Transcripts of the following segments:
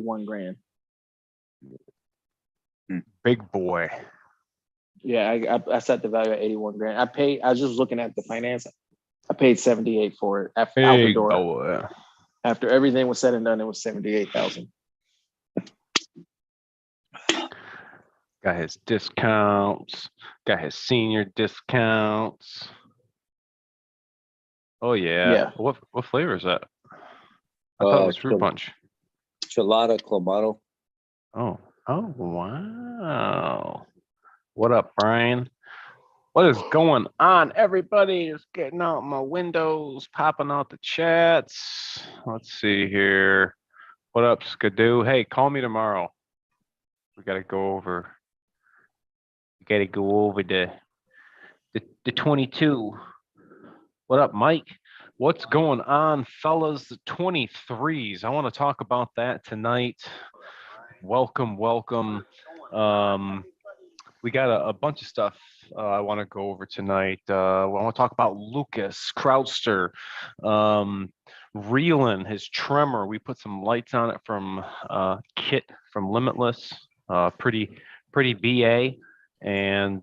81 grand. Big boy. Yeah, I set the value at 81 grand. I was just looking at the finance. I paid 78 for it out the door. Boy. After everything was said and done, it was 78,000. Got his discounts. Got his senior discounts. Oh yeah. Yeah. What flavor is that? I thought it was fruit punch. Chelada Clamato. Oh wow. What up, Brian? What is going on? Everybody is getting out my windows, popping out the chats. Let's see here. What up, Skidoo? Hey, call me tomorrow. We gotta go over. We gotta go over the 22. What up, Mike? What's going on, fellas? The 23s. I want to talk about that tonight. Welcome. We got a bunch of stuff I want to go over tonight. I want to talk about Lucas Krautster, reeling his tremor. We put some lights on it from Kit from Limitless. Pretty BA, and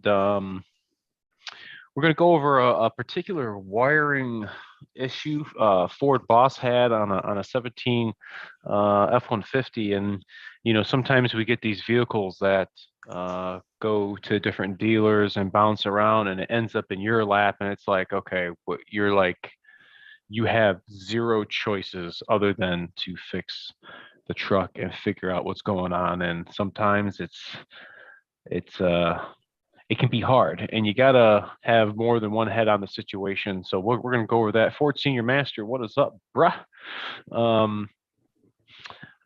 we're going to go over a particular wiring issue Ford Boss had on a 17 F-150, and sometimes we get these vehicles that go to different dealers and bounce around, and it ends up in your lap, and it's like, okay, you're like, you have zero choices other than to fix the truck and figure out what's going on, and sometimes it can be hard, and you gotta have more than one head on the situation. So we're gonna go over that. Ford Senior Master, what is up, bruh?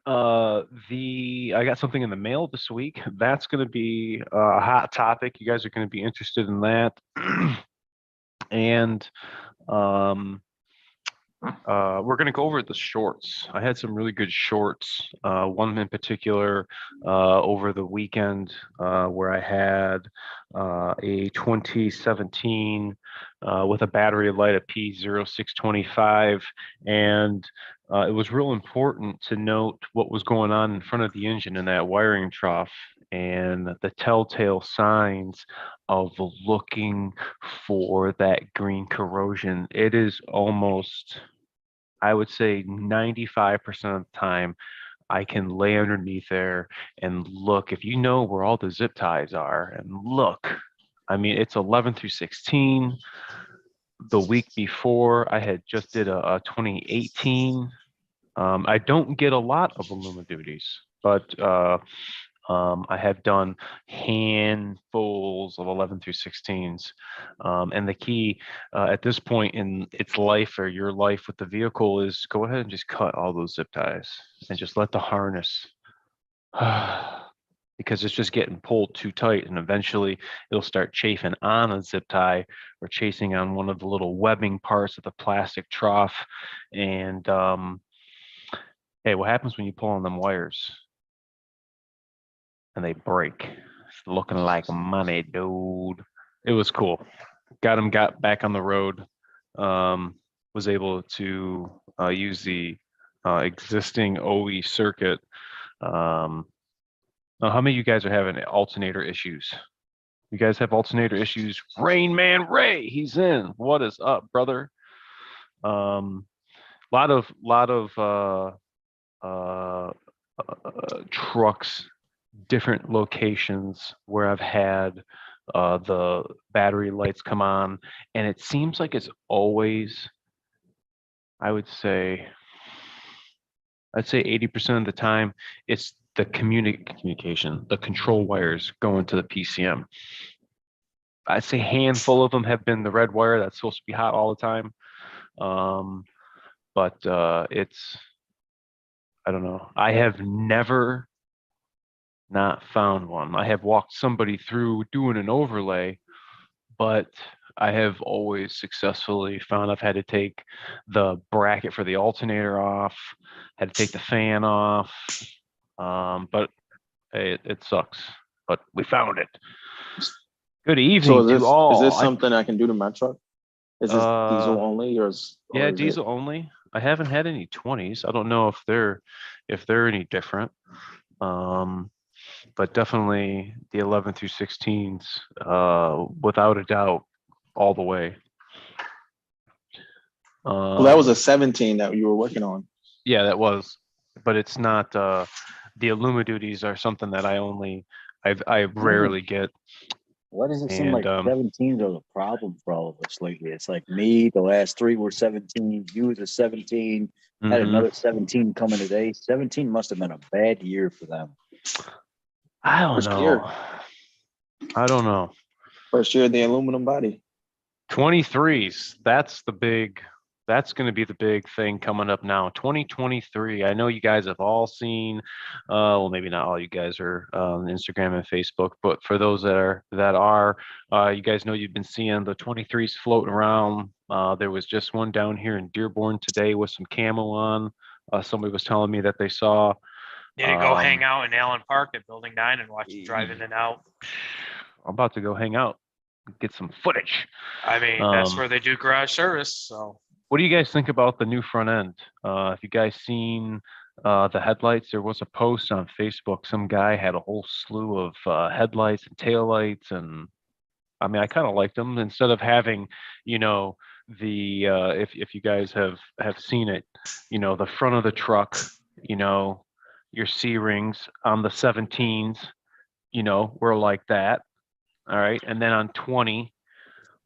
I got something in the mail this week. That's gonna be a hot topic. You guys are gonna be interested in that. And we're going to go over the shorts. I had some really good shorts. One in particular over the weekend where I had a 2017 with a battery light, a P0625, and it was real important to note what was going on in front of the engine in that wiring trough and the telltale signs of looking for that green corrosion. It is almost, I would say 95% of the time, I can lay underneath there and look, if you know where all the zip ties are, and look. I mean, it's 11 through 16. The week before, I had just did a 2018. I don't get a lot of Alumiduties, but I have done handfuls of 11 through 16s. And the key at this point in its life or your life with the vehicle is go ahead and just cut all those zip ties and just let the harness, because it's just getting pulled too tight, and eventually it'll start chafing on a zip tie or chasing on one of the little webbing parts of the plastic trough. And hey, what happens when you pull on them wires? And they break. It's looking like money, dude. It was cool. Got back on the road. Was able to use the existing OE circuit. Now, how many of you guys are having alternator issues? You guys have alternator issues? Rain Man Ray, he's in. What is up, brother? Lot of trucks, different locations where I've had the battery lights come on, and it seems like it's always, I'd say 80% of the time, it's the communication, the control wires going to the PCM. I'd say a handful of them have been the red wire that's supposed to be hot all the time. But it's, I don't know. I have never not found one. I have walked somebody through doing an overlay, but I have always successfully found I've had to take the bracket for the alternator off, had to take the fan off. But hey, it sucks. But we found it. Good evening all. Is this something I can do to my truck? Is this diesel only, or yeah, diesel only. I haven't had any 20s. I don't know if they're any different. But definitely the 11 through 16s, without a doubt, all the way. Well, that was a 17 that you were working on. Yeah, that was, but it's not. The Illumidutys are something that I rarely get. Why does it seem And like 17s are the problem for all of us lately? It's like me, the last 3 were 17, you was a 17, had mhm. another 17 coming today. 17 must have been a bad year for them. I don't First year. know. I don't know. First year of the aluminum body. 23s. That's going to be the big thing coming up now. 2023. I know you guys have all seen, well, maybe not all you guys are on Instagram and Facebook, but for those that are, you guys know you've been seeing the 23s floating around. There was just one down here in Dearborn today with some camo on. Somebody was telling me that they saw. Need to go hang out in Allen Park at Building 9 and watch it drive in and out. I'm about to go hang out, get some footage. I mean, that's where they do garage service. So, what do you guys think about the new front end? If you guys seen the headlights, there was a post on Facebook. Some guy had a whole slew of headlights and taillights, and I mean, I kind of liked them instead of having, the if you guys have seen it, the front of the truck, your C rings on the 17s, were like that. All right, and then on 20,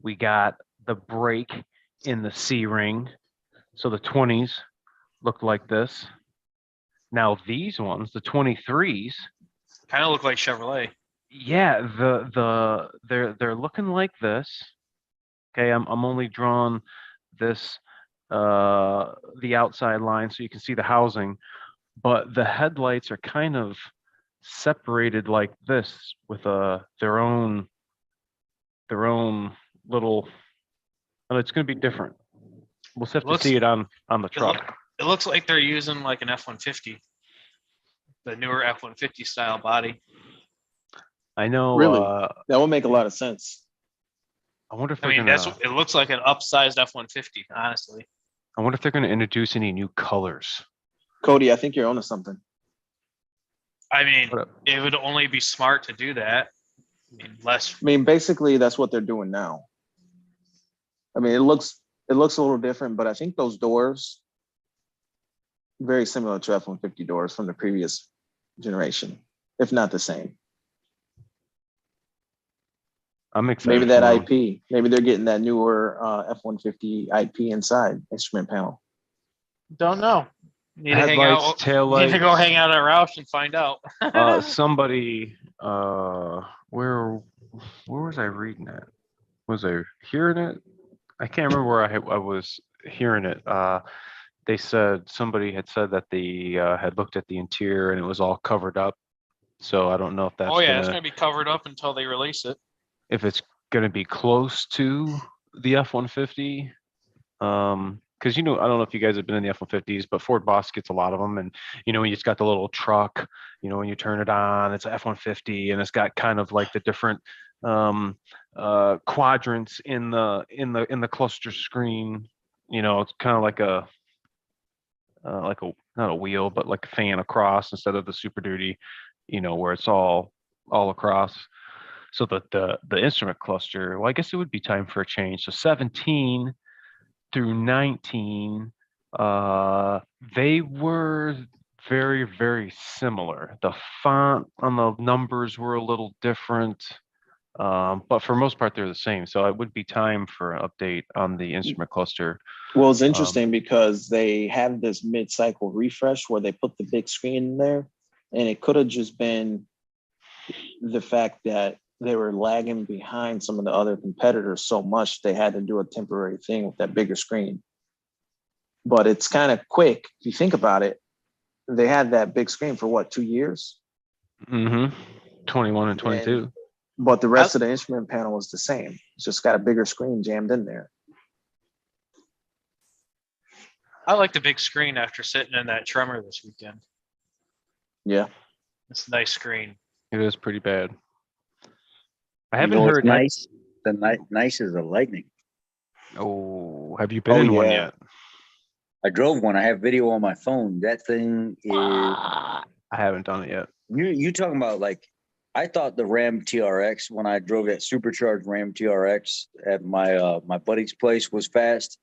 we got the brake in the C ring. So the 20s look like this. Now these ones, the 23s, kind of look like Chevrolet. yeah, they're looking like this. Okay, I'm only drawing this the outside line so you can see the housing, but the headlights are kind of separated like this with their own little, and it's going to be different. We'll have to see it on the truck. It looks like they're using like an F-150, the newer F-150 style body. I know. Really? That would make a lot of sense. I wonder if I mean, it looks like an upsized F-150, honestly. I wonder if they're going to introduce any new colors. Cody, I think you're onto something. I mean, it would only be smart to do that. I mean, basically, that's what they're doing now. I mean, it looks a little different, but I think those doors very similar to F-150 doors from the previous generation, if not the same. I'm excited. Maybe that IP. Maybe they're getting that newer F-150 IP inside instrument panel. Don't know. Need to Headlights, hang out. taillights. Need to go hang out at Roush and find out. Somebody, where was I reading it? Was I hearing it? I can't remember where I was hearing it. They said somebody had said that they had looked at the interior and it was all covered up. So I don't know if that's. Oh yeah, it's gonna be covered up until they release it. If it's gonna be close to the F-150, because I don't know if you guys have been in the F-150s, but Ford Boss gets a lot of them, and when you just got the little truck, when you turn it on, it's an F-150, and it's got kind of like the different quadrants in the cluster screen. It's kind of like a not a wheel, but like a fan across instead of the Super Duty, where it's all across. So the instrument cluster, well, I guess it would be time for a change. So 17 through 19, they were very, very similar. The font on the numbers were a little different, but for most part, they're the same. So it would be time for an update on the instrument cluster. Well, it's interesting because they have this mid-cycle refresh where they put the big screen in there, and it could have just been the fact that they were lagging behind some of the other competitors so much they had to do a temporary thing with that bigger screen. But it's kind of quick. If you think about it, they had that big screen for what, 2 years? 21 and 22. But the rest of the instrument panel was the same. It's just got a bigger screen jammed in there. I like the big screen after sitting in that Tremor this weekend. Yeah. It's a nice screen. It is pretty bad. I haven't heard nice. The nice is a Lightning. Oh, have you been in one yet? I drove one. I have video on my phone. That thing is I haven't done it yet. you talking about like I thought the Ram TRX when I drove that supercharged Ram TRX at my buddy's place was fast.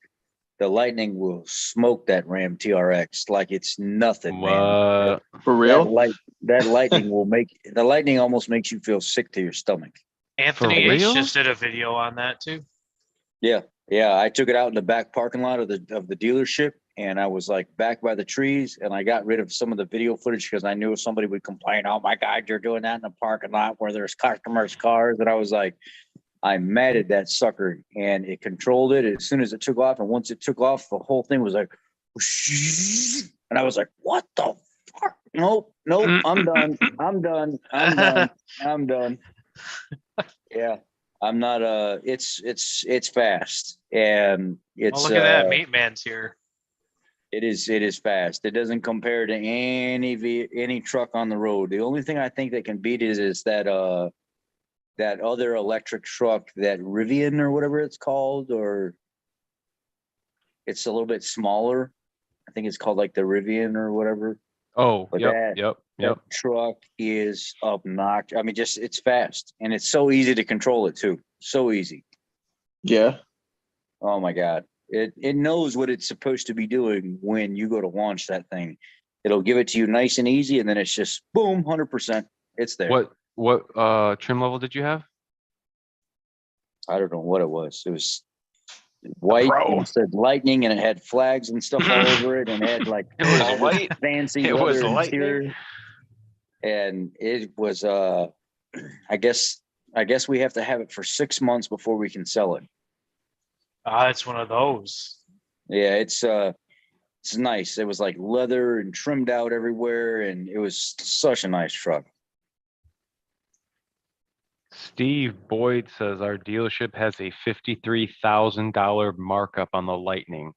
The Lightning will smoke that Ram TRX like it's nothing, man. What? For That real? that Lightning will make the Lightning almost makes you feel sick to your stomach. Anthony H real? just did a video on that too. Yeah, yeah. I took it out in the back parking lot of the dealership, and I was like back by the trees, and I got rid of some of the video footage because I knew somebody would complain. Oh my God, you're doing that in the parking lot where there's customers' cars, and I was like, I matted that sucker, and it controlled it as soon as it took off, and once it took off, the whole thing was like, and I was like, what the fuck? Nope, nope. I'm done. I'm done. I'm done. I'm done. Yeah. I'm not it's fast and Well, it's look at that. Meat Man's here. it is fast. It doesn't compare to any truck on the road. The only thing I think that can beat it is that other electric truck, that Rivian or whatever it's called, or it's a little bit smaller. I think it's called like the Rivian or whatever. Oh, But yep. that truck is obnoxious. I mean, just it's fast and it's so easy to control it too. So easy. Yeah. Oh my God. It knows what it's supposed to be doing when you go to launch that thing. It'll give it to you nice and easy, and then it's just boom, 100%. It's there. What trim level did you have? I don't know what it was. It was white Pro. and it said Lightning, and it had flags and stuff all over it, and it had like It was all this white. fancy It was leather Lightning. interior. And it was I guess we have to have it for 6 months before we can sell it. It's one of those. Yeah, it's nice. It was like leather and trimmed out everywhere, and it was such a nice truck. Steve Boyd says our dealership has a $53,000 markup on the Lightning.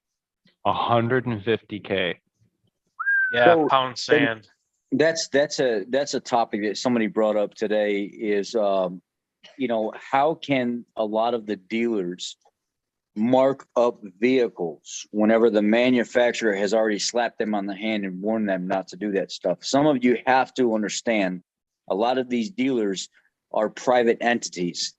150K. Yeah, So, pound sand. That's a topic that somebody brought up today is how can a lot of the dealers mark up vehicles whenever the manufacturer has already slapped them on the hand and warned them not to do that stuff. Some of you have to understand a lot of these dealers are private entities.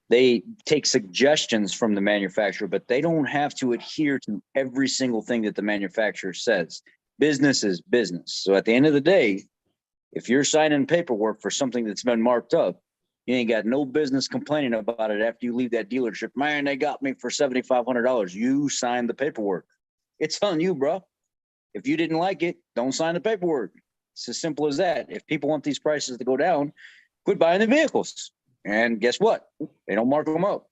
They take suggestions from the manufacturer, but they don't have to adhere to every single thing that the manufacturer says. Business is business. So at the end of the day, if you're signing paperwork for something that's been marked up, you ain't got no business complaining about it after you leave that dealership. Man, they got me for $7,500. You signed the paperwork. It's on you, bro. If you didn't like it, don't sign the paperwork. It's as simple as that. If people want these prices to go down, quit buying the vehicles. And guess what? They don't mark them up.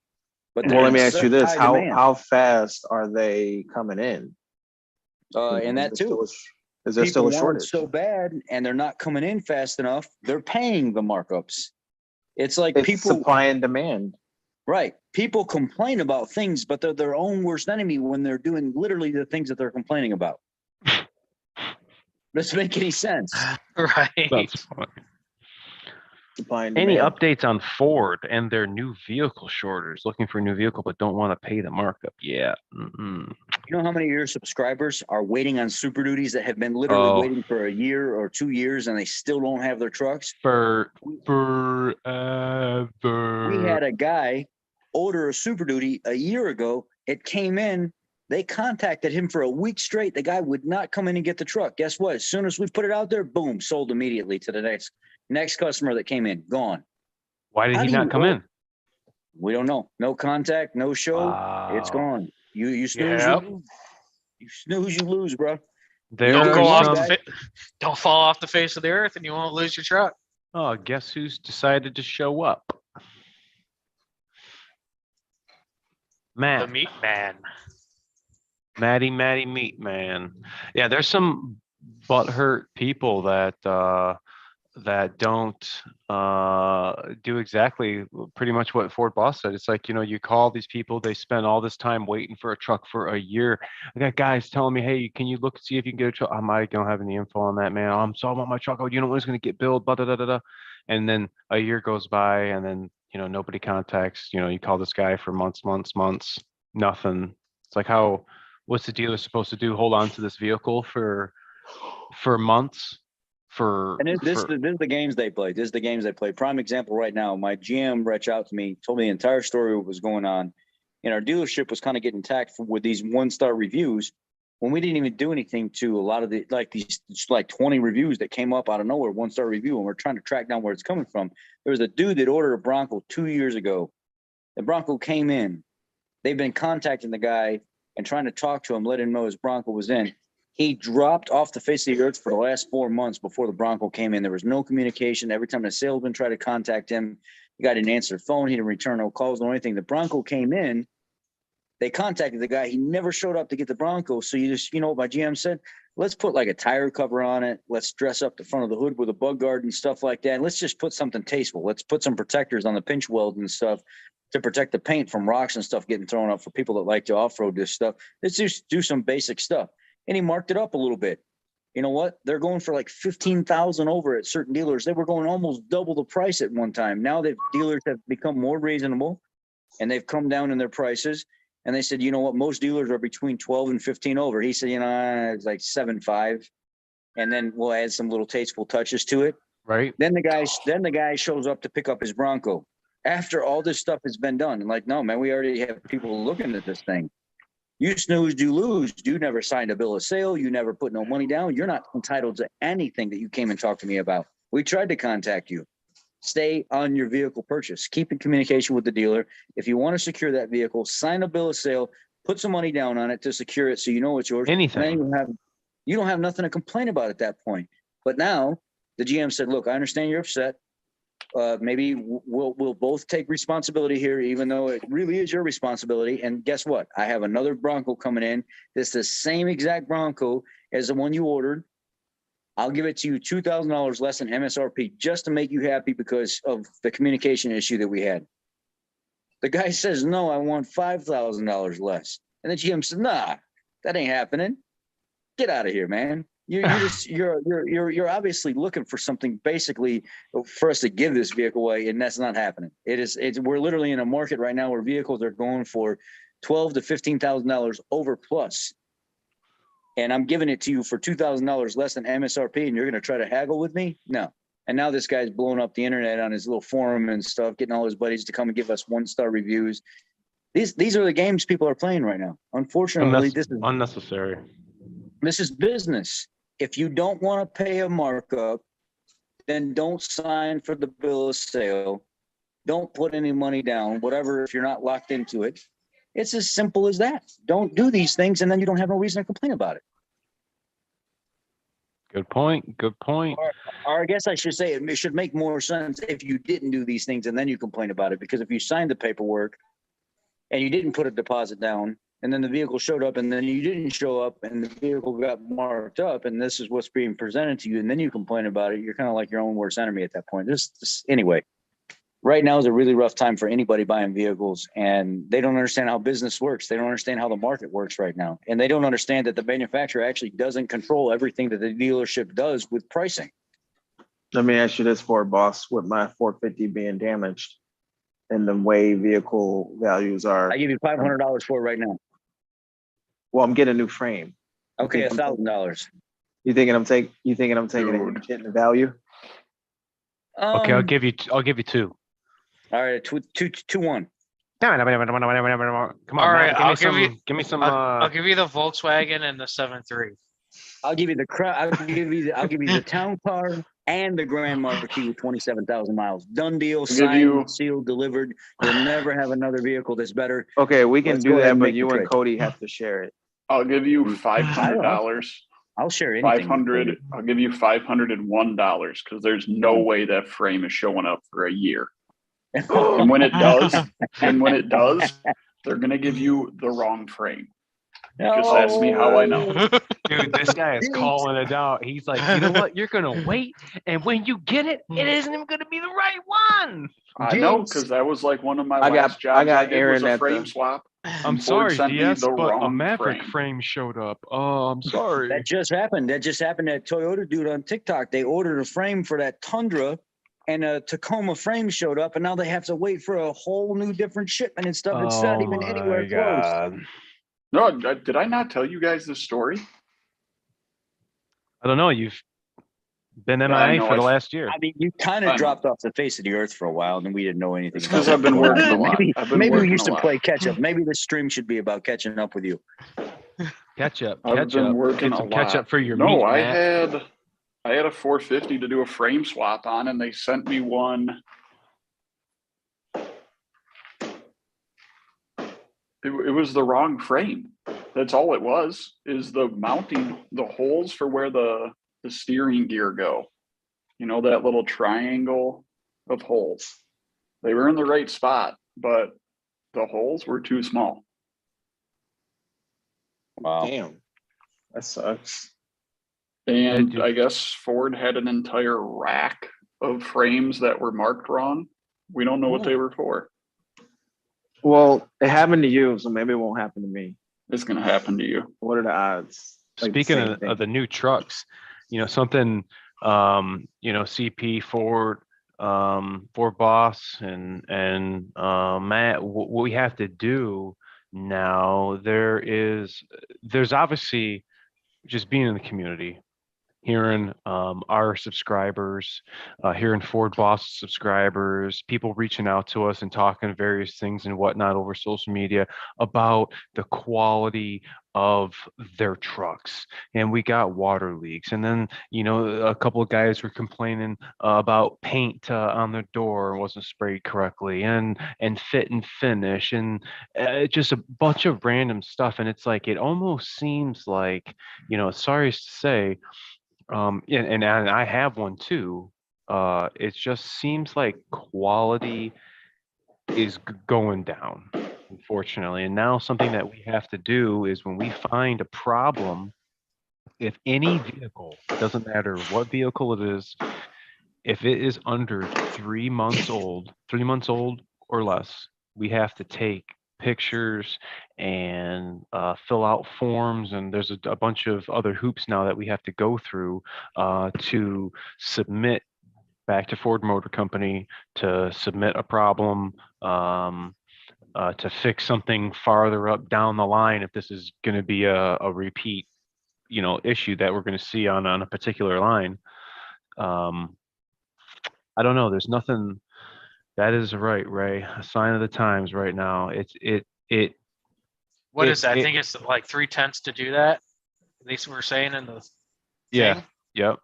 But Well, let me ask such you this: high demand. how fast are they coming in? And that too. Is there still a People want it shortage? so bad, and they're not coming in fast enough. They're paying the markups. It's like It's people, supply and demand. right? People complain about things, but they're their own worst enemy when they're doing literally the things that they're complaining about. Doesn't make any sense. Right. That's funny. Supply and Any demand. updates on Ford and their new vehicle shorters? Looking for a new vehicle but don't want to pay the markup yet. You know how many of your subscribers are waiting on Superdutys that have been literally waiting for a year or 2 years and they still don't have their trucks? Forever. We had a guy order a Super Duty a year ago. It came in. They contacted him for a week straight. The guy would not come in and get the truck. Guess what? As soon as we put it out there, boom, sold immediately to the next customer that came in. Gone. Why did How he do you not come in? We don't know. No contact, no show. Wow. It's gone. You snooze, Yep. you snooze, you lose, bro. There Don't are go off some- the don't fall off the face of the earth, and you won't lose your truck. Oh, guess who's decided to show up? The Matt. Meat Man. Matty Meat Man. Yeah, there's some butthurt people that don't do exactly pretty much what Ford Boss said. It's like, you call these people, they spend all this time waiting for a truck for a year. I got guys telling me, hey, can you look see if you can get a truck? I don't have any info on that, man. I'm so I want my truck. Oh, you know when it's gonna get built, blah, da, da, da, da. And then a year goes by and then nobody contacts, you call this guy for months, nothing. It's like, how what's the dealer supposed to do? Hold on to this vehicle for months? And this is the games they play. This is the games they play. Prime example right now, my GM reached out to me, told me the entire story of what was going on. And our dealership was kind of getting tacked with these 1-star reviews when we didn't even do anything to a lot of these 20 reviews that came up out of nowhere, 1-star review. And we're trying to track down where it's coming from. There was a dude that ordered a Bronco 2 years ago. The Bronco came in. They've been contacting the guy and trying to talk to him, let him know his Bronco was in. He dropped off the face of the earth for the last 4 months before the Bronco came in. There was no communication. Every time the salesman tried to contact him, the guy didn't answer the phone. He didn't return no calls, no anything. The Bronco came in. They contacted the guy. He never showed up to get the Bronco. So what my GM said? Let's put like a tire cover on it. Let's dress up the front of the hood with a bug guard and stuff like that. And let's just put something tasteful. Let's put some protectors on the pinch weld and stuff to protect the paint from rocks and stuff getting thrown up for people that like to off-road this stuff. Let's just do some basic stuff. And he marked it up a little bit. You know what? They're going for like 15,000 over at certain dealers. They were going almost double the price at one time. Now that dealers have become more reasonable and they've come down in their prices. And they said, you know what? Most dealers are between 12 and 15 over. He said, it's like 7.5. And then we'll add some little tasteful touches to it. Right. Then the guy shows up to pick up his Bronco after all this stuff has been done. And like, no, man, we already have people looking at this thing. You snoozed, you lose. You never signed a bill of sale. You never put no money down. You're not entitled to anything that you came and talked to me about. We tried to contact you. Stay on your vehicle purchase. Keep in communication with the dealer. If you want to secure that vehicle, sign a bill of sale, put some money down on it to secure it so you know it's yours. Anything. You don't have nothing to complain about at that point. But now the GM said, look, I understand you're upset. Maybe we'll both take responsibility here, even though it really is your responsibility. And guess what? I have another Bronco coming in. It's the same exact Bronco as the one you ordered. I'll give it to you $2,000 less than MSRP just to make you happy because of the communication issue that we had. The guy says, no, I want $5,000 less. And the GM said, nah, that ain't happening. Get out of here, man. You're obviously looking for something basically for us to give this vehicle away, and that's not happening. We're literally in a market right now where vehicles are going for $12,000 to $15,000 over plus. And I'm giving it to you for $2,000 less than MSRP, and you're going to try to haggle with me? No. And now this guy's blowing up the internet on his little forum and stuff, getting all his buddies to come and give us 1-star reviews. These are the games people are playing right now. Unfortunately, this is unnecessary. This is business. If you don't want to pay a markup, then don't sign for the bill of sale. Don't put any money down, whatever, if you're not locked into it. It's as simple as that. Don't do these things, and then you don't have no reason to complain about it. Good point. Good point. Or I guess I should say it should make more sense if you didn't do these things and then you complain about it. Because if you signed the paperwork and you didn't put a deposit down, and then the vehicle showed up, and then you didn't show up, and the vehicle got marked up, and this is what's being presented to you, and then you complain about it, you're kind of like your own worst enemy at that point. Anyway. Right now is a really rough time for anybody buying vehicles, and they don't understand how business works. They don't understand how the market works right now. And they don't understand that the manufacturer actually doesn't control everything that the dealership does with pricing. Let me ask you this, boss, with my 450 being damaged and the way vehicle values are. I give you $500 for it right now. Well, I'm getting a new frame. Okay, $1,000. You thinking I'm taking it, getting the value? Okay, I'll give you 2. All right, 2-1. Come on, All right, give me some. I'll give you the Volkswagen and the 7.3. I'll give you the town car and the Grand Marquis with 27,000 miles. Done deal, signed, sealed, delivered. You'll never have another vehicle that's better. Okay, we can do that, but you and Cody have to share it. I'll give you $500. I'll share anything. $500. I'll give you $501 because there's no way that frame is showing up for a year. And when it does, they're gonna give you the wrong frame. Just ask me how I know. Dude, this guy is calling it out. He's like, you know what? You're gonna wait, and when you get it, it isn't even gonna be the right one. I know, because that was like one of my last jobs. I got Aaron at a frame swap. I'm sorry, DS, but a Maverick frame showed up. Oh, I'm sorry. That just happened. That Toyota dude on TikTok. They ordered a frame for that Tundra, and a Tacoma frame showed up, and now they have to wait for a whole new different shipment and stuff. It's not even anywhere close. No, did I not tell you guys this story? I don't know. You've been I MIA know, for the last year. I mean, you kind I of know. dropped off the face of the earth for a while, and then we didn't know anything. It's because about I've been what's going working a on. lot. Maybe, I've been maybe we working used a to lot. play catch up. Maybe this stream should be about catching up with you. Catch up. I've Catch been up. working Get a some lot. catch up for your No, meat, I Matt. had a 450 to do a frame swap on, and they sent me one. It was the wrong frame. That's all it was, is the mounting, the holes for where the steering gear go. You know, that little triangle of holes. They were in the right spot, but the holes were too small. Wow. Damn, that sucks. And dude. I guess Ford had an entire rack of frames that were marked wrong. We don't know what they were for. Well, it happened to you, so maybe it won't happen to me. It's going to happen to you. What are the odds? Like the Speaking same of thing. the new trucks, something, CP Ford, Ford Boss and Matt, what we have to do now, there's obviously just being in the community, hearing our subscribers, hearing Ford Boss subscribers, people reaching out to us and talking various things and whatnot over social media about the quality of their trucks. And we got water leaks, and then a couple of guys were complaining about paint on their door wasn't sprayed correctly, and fit and finish, and just a bunch of random stuff. And it's like, it almost seems like, sorry to say, and I have one too. It just seems like quality is going down, unfortunately. And now something that we have to do is, when we find a problem, if any vehicle, it doesn't matter what vehicle it is, if it is under 3 months old, 3 months old or less, we have to take pictures and fill out forms, and there's a bunch of other hoops now that we have to go through to submit back to Ford Motor Company, to submit a problem, to fix something farther up down the line if this is going to be a repeat issue that we're going to see on a particular line. I don't know, there's nothing. That is right, Ray. A sign of the times right now. What is that? I think it's like 3/10 to do that. At least we're saying in the Yeah. thing. Yep.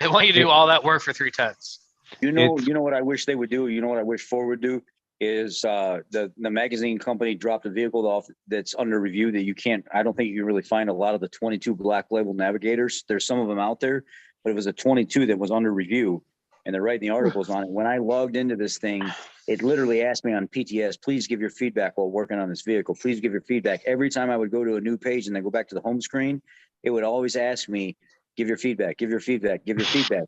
They want you to do all that work for 3/10. You know what I wish they would do? You know what I wish Ford would do? Is the magazine company dropped a vehicle off that's under review that you can't, I don't think you can really find a lot of the 22 black label navigators. There's some of them out there, but it was a 22 that was under review, and they're writing the articles on it. When I logged into this thing, it literally asked me on PTS, please give your feedback while working on this vehicle. Please give your feedback. Every time I would go to a new page and then go back to the home screen, it would always ask me, give your feedback, give your feedback, give your feedback.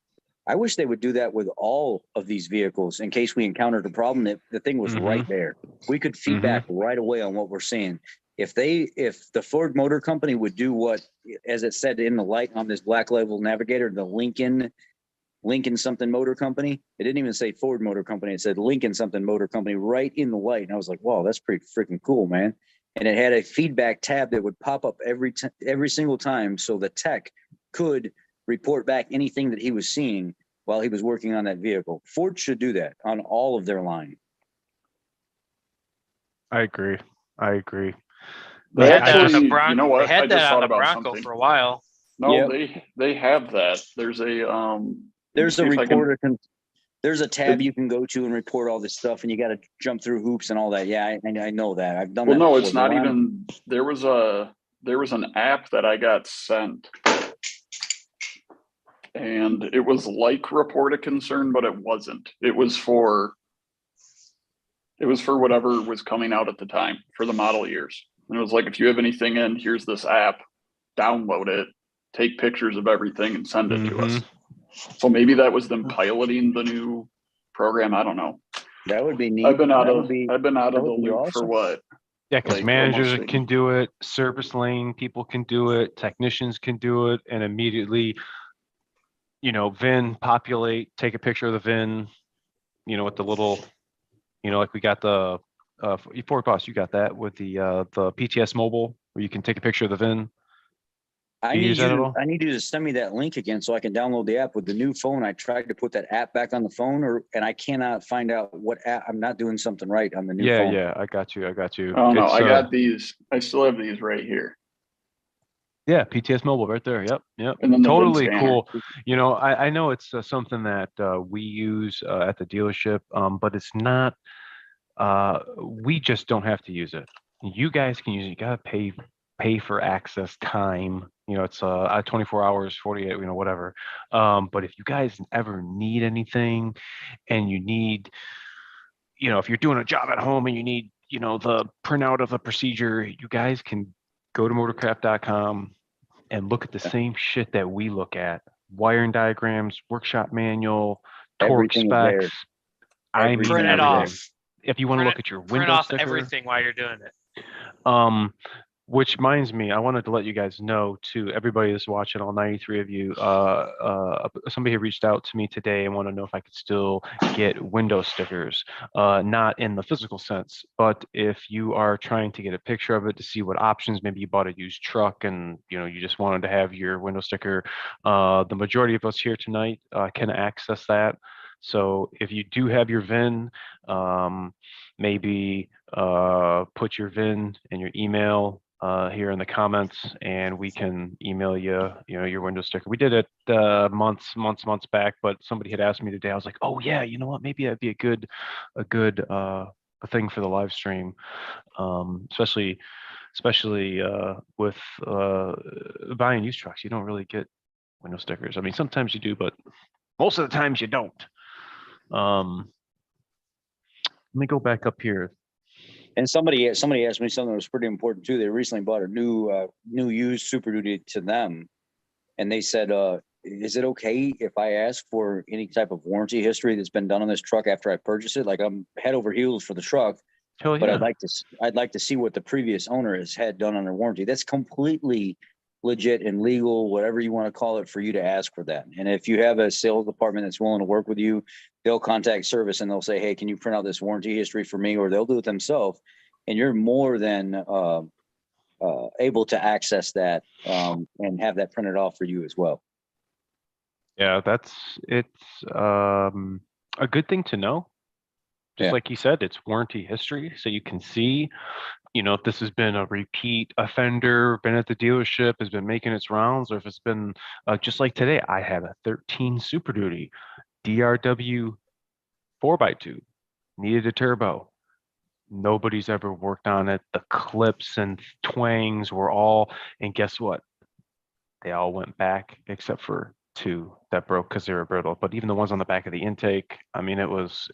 I wish they would do that with all of these vehicles in case we encountered a problem that the thing was right there. We could feedback right away on what we're seeing. If the Ford Motor Company would do what, as it said in the light on this black label navigator, the Lincoln something motor company. It didn't even say Ford Motor Company. It said Lincoln something motor company right in the light. And I was like, wow, that's pretty freaking cool, man. And it had a feedback tab that would pop up every single time, so the tech could report back anything that he was seeing while he was working on that vehicle. Ford should do that on all of their line. I agree. They had that on Actually, the Bronco. you know what? They had I just that on thought the about Bronco something. for a while. No, Yep. they have that. There's a There's a see if I can- reporter. There's a tab you can go to and report all this stuff, and you got to jump through hoops and all that. Yeah, I know that. I've done Well, that. no, before, it's but not when I'm- even. There was an app that I got sent, and it was like report a concern, but it wasn't. It was for whatever was coming out at the time for the model years. And it was like, if you have anything in, here's this app, download it, take pictures of everything and send it to us. So maybe that was them piloting the new program. I don't know. That would be neat. I've been out That of would be the loop for awesome. what? Yeah, because Like, managers almost can do it, service lane people can do it, technicians can do it, and immediately, VIN populate, take a picture of the VIN, with the little, like we got the Ford Boss, you got that with the PTS mobile where you can take a picture of the VIN. I Do you need use that at you. all? I need you to send me that link again so I can download the app with the new phone. I tried to put that app back on the phone, and I cannot find out what app. I'm not doing something right on the new Yeah, phone. yeah, I got you. I got you. Oh no, It's, I got these. I still have these right here. yeah, PTS mobile right there. Yep, yep. And then the VIN Totally scanner. cool. You know, I know it's something that we use at the dealership, but it's not. We just don't have to use it. You guys can use it. You gotta pay for access time. You know, it's 24 hours, 48, you know, whatever. But if you guys ever need anything, and you need, you know, if you're doing a job at home and you need, you know, the printout of the procedure, you guys can go to motorcraft.com and look at the same shit that we look at. Wiring diagrams, workshop manual, torque Everything is there. specs. I mean, Print it everything. off. If you want to Print look it- at your Print window off sticker, everything while you're doing it. which reminds me, I wanted to let you guys know, to everybody that's watching, all 93 of you, somebody had reached out to me today and wanted to know if I could still get window stickers, not in the physical sense, but if you are trying to get a picture of it to see what options, maybe you bought a used truck and, you know, you just wanted to have your window sticker. The majority of us here tonight can access that. So if you do have your VIN, maybe put your VIN and your email here in the comments, and we can email you, you know, your window sticker. We did it months back, but somebody had asked me today. I was like, oh yeah, you know what? Maybe that'd be a good a thing for the live stream, especially with buying used trucks. You don't really get window stickers. I mean, sometimes you do, but most of the times you don't. Let me go back up here. And somebody asked me something that was pretty important too. They recently bought a new used Super Duty to them, and they said, "Is it okay if I ask for any type of warranty history that's been done on this truck after I purchase it? Like, I'm head over heels for the truck, Hell but yeah. I'd like to see what the previous owner has had done on their warranty." That's completely legit and legal, whatever you want to call it, for you to ask for that. And if you have a sales department that's willing to work with you, they'll contact service and they'll say, "Hey, can you print out this warranty history for me?" Or they'll do it themselves. And you're more than able to access that and have that printed off for you as well. Yeah, it's a good thing to know. Just Yeah. like you said, it's warranty history, so you can see, you know, if this has been a repeat offender, been at the dealership, has been making its rounds, or if it's been just like today. I had a 13 Super Duty DRW 4x2, needed a turbo. Nobody's ever worked on it. The clips and twangs were all, and guess what? They all went back except for two that broke because they were brittle. But even the ones on the back of the intake, I mean,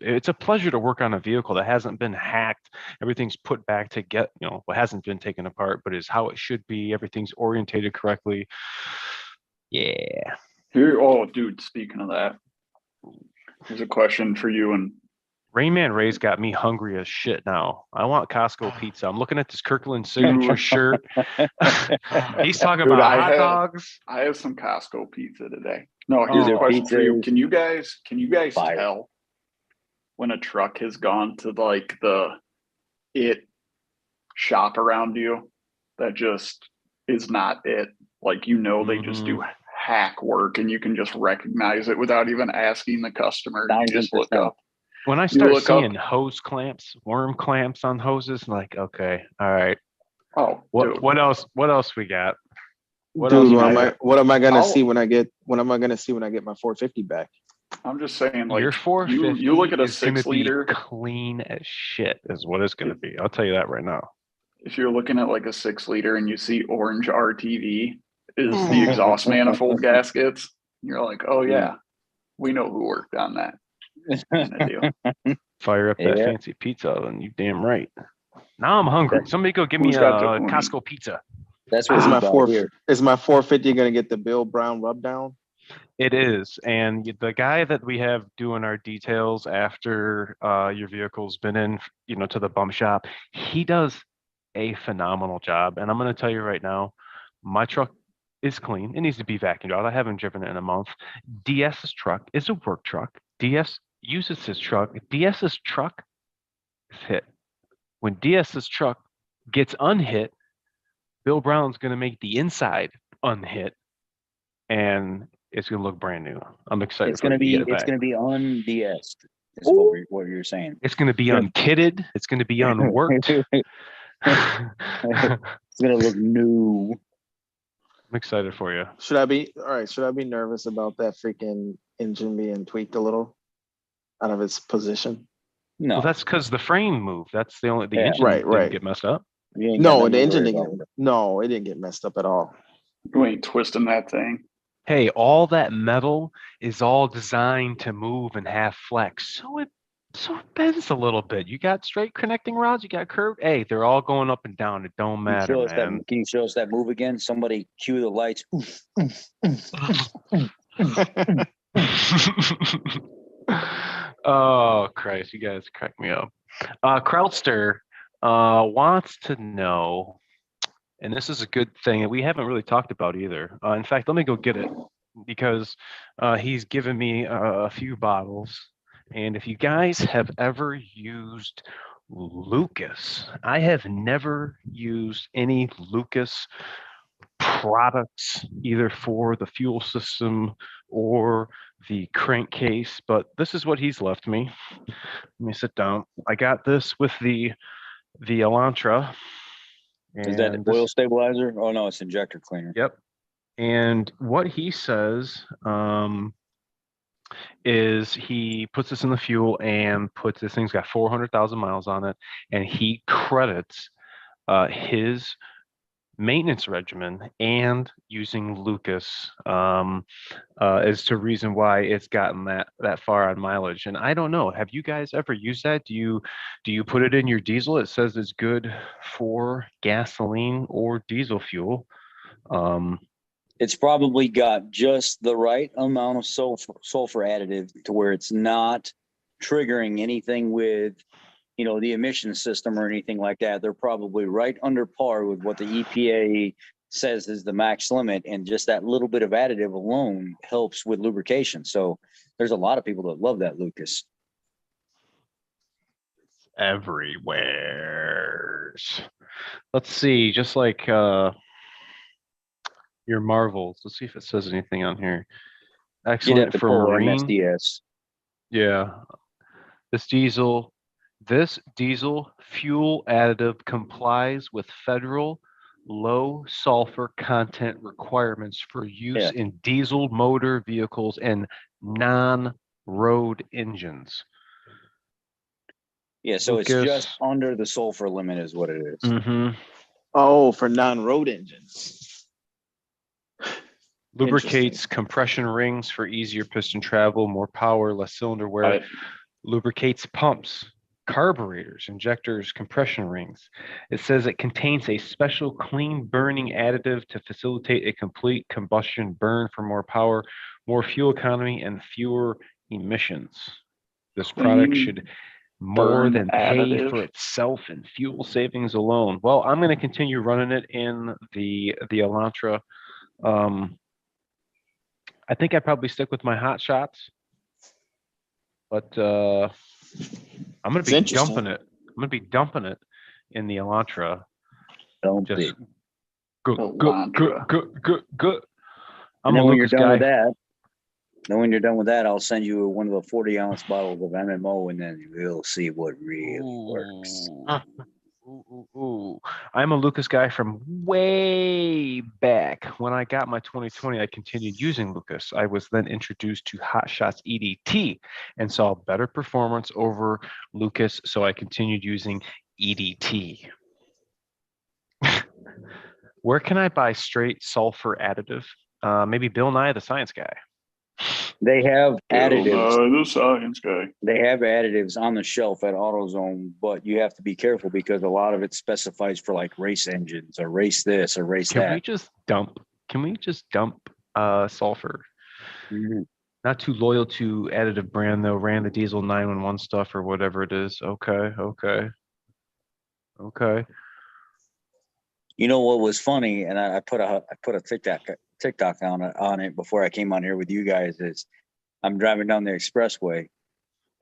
it's a pleasure to work on a vehicle that hasn't been hacked. Everything's put back to get, you know, what hasn't been taken apart, but is how it should be. Everything's orientated correctly. Yeah. Here, oh, dude, speaking of that, here's a question for you and Rainman Ray's got me hungry as shit now. I want Costco pizza. I'm looking at this Kirkland signature shirt. He's talking Dude, about hot dogs. I have some Costco pizza today. No, Oh, here's a question for you. pizzas. Can you guys Fire. tell when a truck has gone to like the shop around you that just is not it? Like, you know, they just do hack work and you can just recognize it without even asking the customer. You just look 1000%. up. When I You start look seeing up- hose clamps, worm clamps on hoses, like, okay, all right. Oh, dude. What else we got? What Dude, else we what am I gonna I'll- see when I get my 450 back? I'm just saying, like, Your 450 you look at a is gonna 6-liter. be clean as shit, is what it's gonna be. I'll tell you that right now. If you're looking at like a 6-liter and you see orange RTV is the exhaust manifold gaskets, you're like, oh yeah, we know who worked on that. Kind of deal. Fire up that Yeah. fancy pizza oven. You damn right. Now I'm hungry. Somebody go give me Who's a got the- Costco pizza. That's what Is we my got here. is my 450 gonna get the Bill Brown rub down? It is, and the guy that we have doing our details after your vehicle's been in, you know, to the bump shop, he does a phenomenal job. And I'm going to tell you right now, my truck is clean. It needs to be vacuumed out. I haven't driven it in a month. DS's truck is a work truck. DS uses his truck. DS's truck is hit when DS's truck gets unhit, Bill Brown's going to make the inside unhit, and it's going to look brand new. I'm excited. It's gonna be un-DS'd. Is what you're saying. It's going to be unkitted. It's going to be unworked. I'm It's gonna look new. excited for you. Should I be nervous about that freaking engine being tweaked a little out of its position? No, Well, that's because the frame moved. That's the Yeah. engine Right, didn't get messed up. you ain't got No, nothing the to engine worry didn't about. get, no, it didn't get messed up at all. You ain't twisting that thing. Hey, all that metal is all designed to move and have flex. So it bends a little bit. You got straight connecting rods, you got curved. Hey, they're all going up and down. It don't Can you matter, show us man. Can you show us that move again? Somebody cue the lights. Oof, oof, oof. Oh Christ, you guys crack me up. Krautster wants to know, and this is a good thing that we haven't really talked about either. In fact, let me go get it because he's given me a few bottles. And if you guys have ever used Lucas, I have never used any Lucas products either for the fuel system or the crankcase, but this is what he's left me. Let me sit down. I got this with the Elantra. Is that oil stabilizer? Oh no, it's injector cleaner. Yep. And what he says is he puts this in the fuel and puts this thing's got 400,000 miles on it, and he credits his maintenance regimen and using Lucas as to reason why it's gotten that far on mileage. And I don't know, have you guys ever used that? Do you put it in your diesel? It says it's good for gasoline or diesel fuel. It's probably got just the right amount of sulfur additive to where it's not triggering anything with, the emission system or anything like that. They're probably right under par with what the EPA says is the max limit, and just that little bit of additive alone helps with lubrication. So there's a lot of people that love that Lucas. Everywhere. Let's see, just like your Marvels. Let's see if it says anything on here. Excellent for marine. MSDS. Yeah. This diesel fuel additive complies with federal low sulfur content requirements for use in diesel motor vehicles and non-road engines. Yeah, so Lucas. it's just under the sulfur limit is what it is. Mm-hmm. Oh, for non-road engines. Lubricates compression rings for easier piston travel, more power, less cylinder wear. Lubricates pumps, carburetors, injectors, compression rings. It says it contains a special clean burning additive to facilitate a complete combustion burn for more power, more fuel economy, and fewer emissions. This product should more than pay for itself in fuel savings alone. Well, I'm going to continue running it in the Elantra. I think I'd probably stick with my hot shots, but I'm going to be dumping it. I'm going to be dumping it in the Elantra. Dump Just it. good. I'm And a then when you're Lucas done guy. with that, I'll send you one of the 40-ounce bottles of MMO, and then we'll see what really works. Ooh. I'm a Lucas guy from way back. When I got my 2020, I continued using Lucas. I was then introduced to Hot Shots EDT and saw better performance over Lucas, so I continued using EDT. Where can I buy straight sulfur additive? Maybe Bill Nye, the science guy. They have additives. The science guy. They have additives on the shelf at AutoZone, but you have to be careful because a lot of it specifies for like race engines or race this or race that. Can we just dump sulfur? Mm-hmm. Not too loyal to additive brand though. Ran the diesel 911 stuff or whatever it is. Okay. You know what was funny, and I put a TikTok on it before I came on here with you guys. Is I'm driving down the expressway,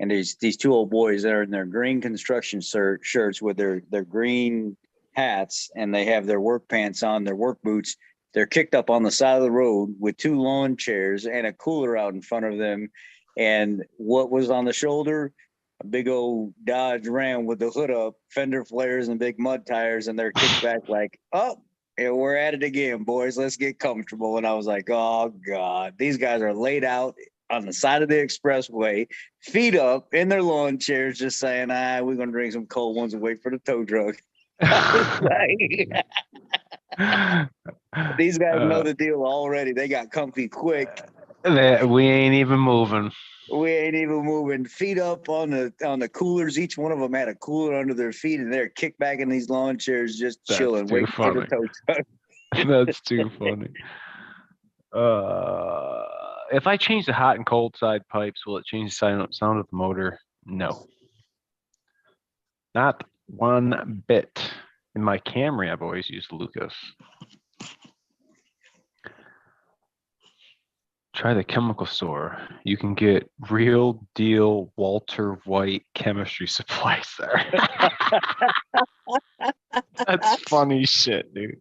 And these two old boys that are in their green construction shirts with their green hats, and they have their work pants on, their work boots. They're kicked up on the side of the road with two lawn chairs and a cooler out in front of them. And what was on the shoulder? A big old Dodge Ram with the hood up, fender flares and big mud tires, and they're kicked back like, oh, yeah, we're at it again, boys. Let's get comfortable. And I was like, oh God, these guys are laid out on the side of the expressway, feet up in their lawn chairs, just saying, we're gonna drink some cold ones and wait for the tow truck. These guys know the deal already. They got comfy quick. We ain't even moving. We ain't even moving. Feet up on the coolers. Each one of them had a cooler under their feet, and they're kicked back in these lawn chairs, just chilling, waiting for the tow truck. That's too funny. If I change the hot and cold side pipes, will it change the sound of the motor? No. Not one bit. In my Camry, I've always used Lucas. Try the chemical store. You can get real deal Walter White chemistry supplies there. That's funny shit, dude.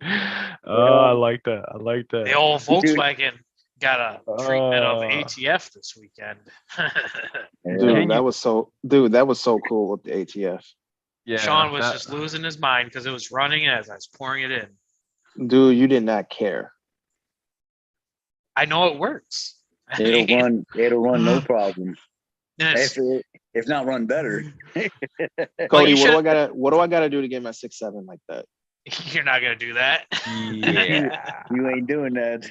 Oh, I like that. I like that. The old Volkswagen got a treatment of ATF this weekend. Dude, that was so cool with the ATF. Yeah, Sean was just losing his mind because it was running as I was pouring it in. Dude, you did not care. I know it works. It'll run no problem. Yes. If not run better. Cody, what do I gotta do to get my 6.7 like that? You're not gonna do that. Yeah. You ain't doing that.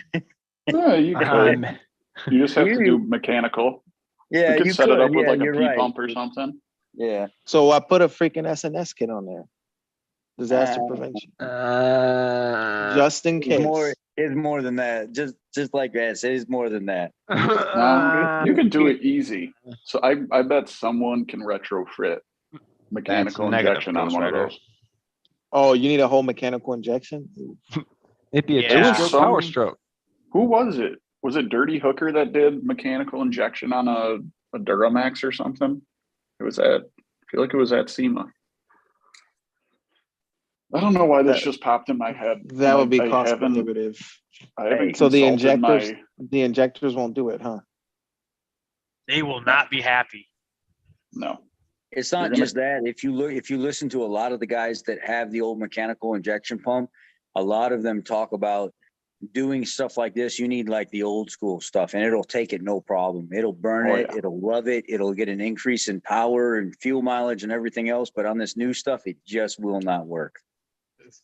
Yeah, you could. You just have to do mechanical. Yeah, you could set it up with like a P right. pump or something. Yeah. So I put a freaking SNS kit on there. Disaster prevention. Just in case. It's more than that. Just like that. It is more than that. You can do it easy. So I bet someone can retrofit mechanical injection on one of those. Oh, you need a whole mechanical injection? It'd be a two-stroke power stroke. Who was it? Was it Dirty Hooker that did mechanical injection on a Duramax or something? I feel like it was at SEMA. I don't know why this just popped in my head. That would be cost prohibitive. So the injectors won't do it, huh? They will not be happy. No. It's not just that. If you listen to a lot of the guys that have the old mechanical injection pump, a lot of them talk about doing stuff like this. You need like the old school stuff, and it'll take it no problem. It'll burn it. Yeah. It'll love it. It'll get an increase in power and fuel mileage and everything else. But on this new stuff, it just will not work.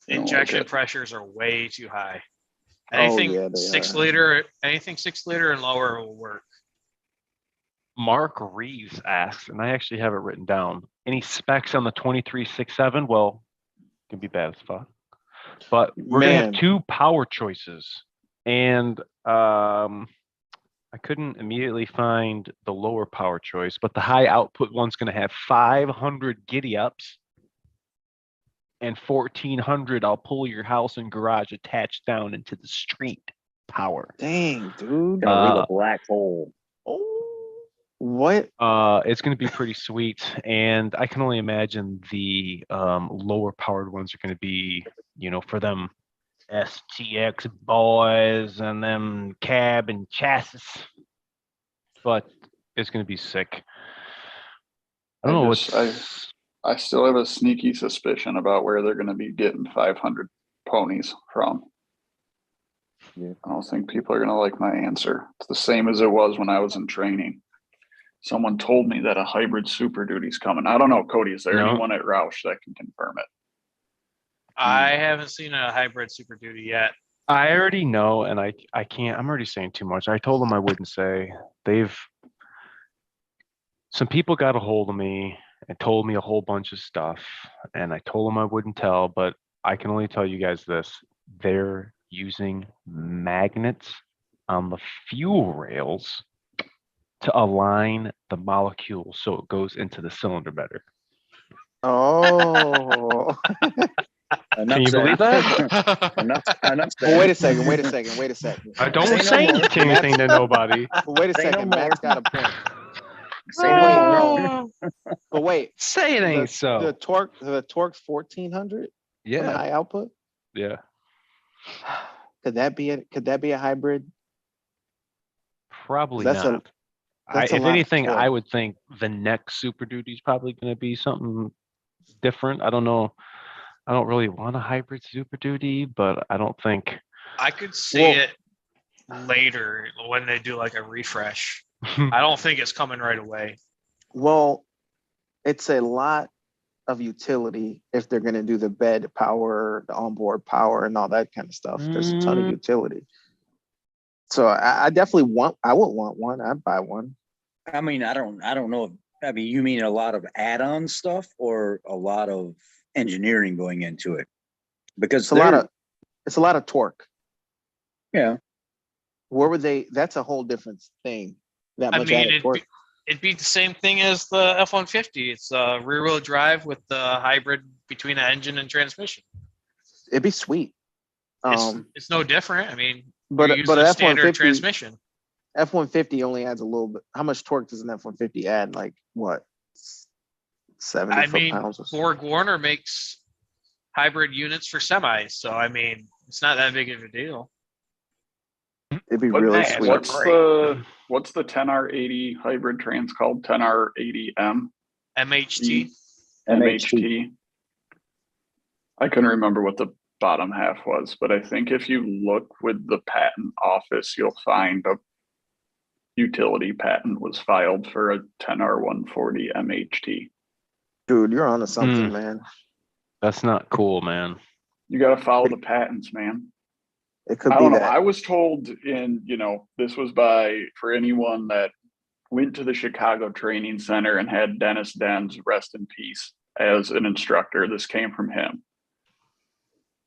Injection pressures are way too high. Anything 6 liter and lower will work. Mark Reeves asks, and I actually have it written down, any specs on the 2367? Well, it can be bad as fuck. But we're going to have two power choices. And I couldn't immediately find the lower power choice, but the high output one's going to have 500 giddy ups and 1400 I'll pull your house and garage attached down into the street power. Dang, dude. Gonna leave a black hole. What? It's going to be pretty sweet, and I can only imagine the lower powered ones are going to be, for them STX boys and them cab and chassis. But it's going to be sick. I don't know I still have a sneaky suspicion about where they're going to be getting 500 ponies from. Yeah. I don't think people are going to like my answer. It's the same as it was when I was in training. Someone told me that a hybrid Superdutys coming. I don't know, Cody, is there anyone at Roush that can confirm it? I haven't seen a hybrid Super Duty yet. I already know, and I can't. I'm already saying too much. I told them I wouldn't say. Some people got a hold of me and told me a whole bunch of stuff, and I told them I wouldn't tell, but I can only tell you guys this. They're using magnets on the fuel rails to align the molecule so it goes into the cylinder better. Oh. Can you believe that? Well, wait a second. I don't say anything to nobody. Wait a second. Matt's got a point. Say no more. But wait, Say it ain't so. The torque's 1400 on the Yeah, high output. yeah. Could that be a hybrid? Probably That's not. that's a If lot of anything, I torque. would think the next Super Duty is probably going to be something different. I don't know. I don't really want a hybrid Super Duty, but I don't think. I could see Well- it later when they do like a refresh. I don't think it's coming right away. Well, it's a lot of utility if they're going to do the bed power, the onboard power, and all that kind of stuff. There's a ton of utility. So I definitely I would want one. I'd buy one. I mean, I don't know. I mean, you mean a lot of add-on stuff or a lot of engineering going into it? Because it's a lot of torque. yeah. Where would they? That's a whole different thing. That I much mean, added torque. it'd be the same thing as the F-150. It's a rear-wheel drive with the hybrid between an engine and transmission. It'd be sweet. It's no different. I mean, but you're using an a standard F-150 transmission. F-150 only adds a little bit. How much torque does an F-150 add? Like what? 70 I mean, foot-pounds or so? Borg Warner makes hybrid units for semis, so I mean, it's not that big of a deal. It'd be really What's- sweet. What's the 10R80 hybrid trans called? 10R80M? MHT. MHT. I couldn't remember what the bottom half was, but I think if you look with the patent office, you'll find a utility patent was filed for a 10R140 MHT. Dude, you're onto something, man. That's not cool, man. You got to follow the patents, man. It could I be don't know. that. I was told this was for anyone that went to the Chicago Training Center and had Dennis Denz, rest in peace, as an instructor. This came from him.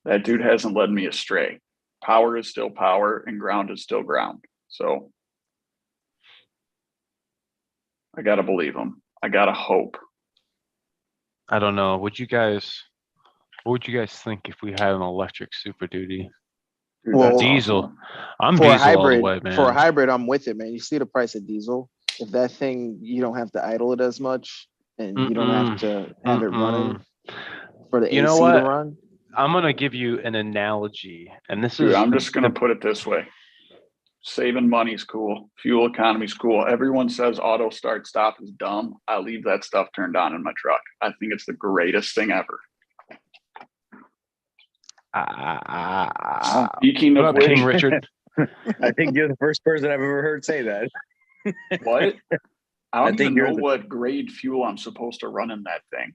That dude hasn't led me astray. Power is still power and ground is still ground. So I got to believe him. I got to hope. I don't know. What would you guys think if we had an electric Super Duty? Dude, Well, that's diesel. awesome. I'm For a diesel all the hybrid, way, man. for a hybrid, I'm with it, man. You see the price of diesel. If that thing, you don't have to idle it as much, and you don't have to have it running for the You know AC to what? run. I'm gonna give you an analogy, and this Dude, is I'm just going to put it this way. Saving money's cool. Fuel economy's cool. Everyone says auto start stop is dumb. I leave that stuff turned on in my truck. I think it's the greatest thing ever. Speaking what of up, which, King Richard? I think you're the first person I've ever heard say that. what? I don't think even you're know what grade fuel I'm supposed to run in that thing.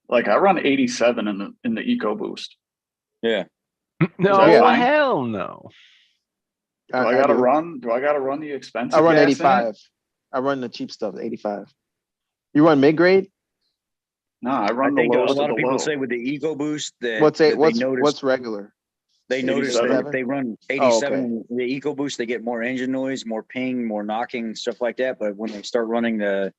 Like I run 87 in the EcoBoost. Yeah. No, that fine? hell no. Do I gotta run the expensive? I run gas in it? 85. I run the cheap stuff, 85. You run mid grade? No, I I run the think a lowest lot of of the people low. say with the EcoBoost that What's regular? they notice that 87? if they run Oh, 87 the EcoBoost, they get more engine noise, more ping, more knocking, stuff like that. But when they start running the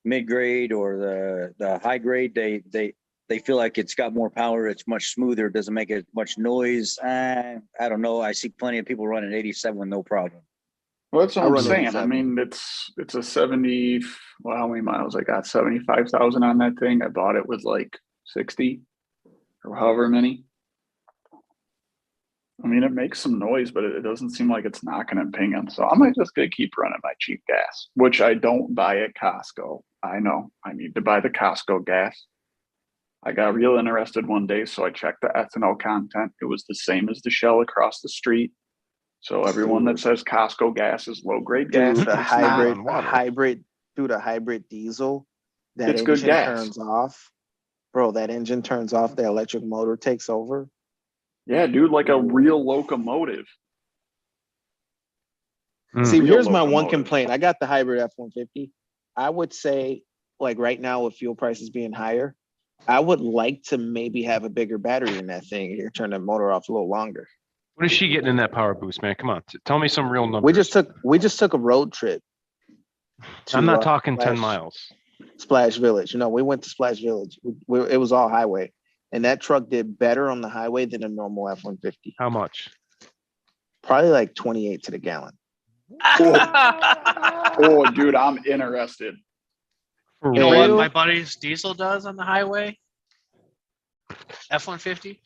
mid grade or the high grade, they feel like it's got more power. It's much smoother. It doesn't make as much noise. I don't know. I see plenty of people running 87 with no problem. Well, that's what I I'm run saying. 87. I mean, it's a 70. Well, how many miles? I got 75,000 on that thing. I bought it with like 60 or however many. I mean, it makes some noise, but it doesn't seem like it's knocking and pinging. So I might just gonna keep running my cheap gas, which I don't buy at Costco. I know I need to buy the Costco gas. I got real interested one day, so I checked the ethanol content. It was the same as the Shell across the street. So everyone that says Costco gas is low grade gas, Dude, a it's not. hybrid diesel. That It's good engine gas. turns off. Bro, that engine turns off, the electric motor takes over. Yeah, dude, like a real locomotive. See, Real here's my one locomotive. complaint. I got the hybrid F-150. I would say, like right now with fuel prices being higher, I would like to maybe have a bigger battery in that thing. You turn the motor off a little longer. What is she getting in that power boost, man? Come on, tell me some real numbers. We just took a road trip. I'm not to, talking 10 miles. Splash Village. We went to Splash Village. It was all highway, and that truck did better on the highway than a normal F-150. How much? Probably like 28 to the gallon. Oh, dude, I'm interested. For You know what real? my buddy's diesel does on the highway? F-150?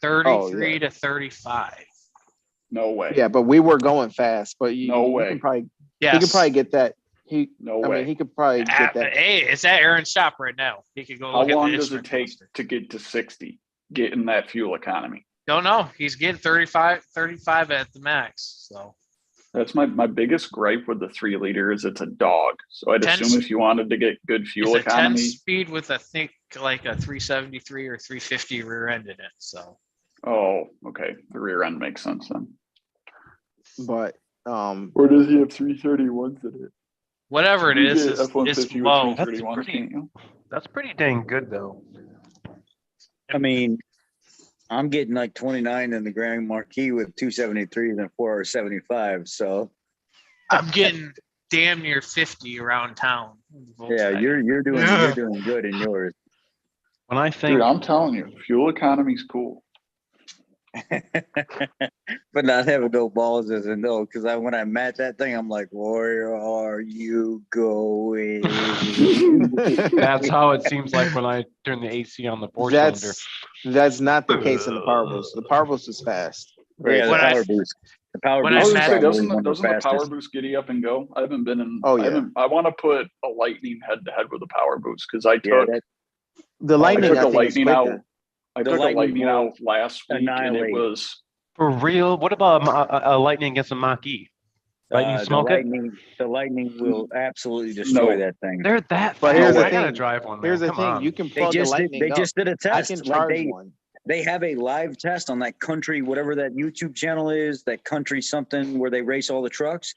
33 to 35. No way. Yeah, but we were going fast. But No you way. can probably Yes. he could probably get that. No I way. mean, he could probably get that. Hey, it's at Aaron's shop right now. He could go How look at long the does it instrument take cluster. to get to 60? Getting that fuel economy. Don't know. He's getting 35 at the max. So That's my biggest gripe with the 3 liter is it's a dog. So I'd 10 assume if you wanted to get good fuel it's a 10 economy, speed with I think like a 373 or 350 rear end in it. So oh, okay, the rear end makes sense then. But Or does he have 331s in it? whatever it is, You get it's F-150 with low. 331s, can't you? That's pretty dang good though. I mean, I'm getting like 29 in the Grand Marquis with 273 and a 475. So I'm getting damn near 50 around town. yeah, you're doing good in yours. When I think, Dude, I'm telling you, fuel economy's cool. But not having no balls as a no, because when I met that thing, I'm like, where are you going? that's how it seems like when I turn the AC on the 4-cylinder. That's not the case in the Power Boost. The Power Boost is fast. Yeah, the When I- power boost. The power when I boost was I gonna is say, probably one of doesn't the power fastest. boost get you up and go? I haven't been in. Oh, yeah. I want to put a lightning head to head with a power boost because I Yeah, took The I Lightning, took I a think, is lightning out. quicker. I The took a Lightning lightning will out last week, and annihilate. it was For real? What about a lightning against a Mach-E? Lightning smoke it? The lightning will absolutely destroy No. that thing. They're that But fast. here's the I gotta thing. drive one. Here's There. the Come thing. on. You can They plug the just did. Lightning They up. just did a I test. can Like charge one. they have a live test on that country, whatever that YouTube channel is, that country something where they race all the trucks.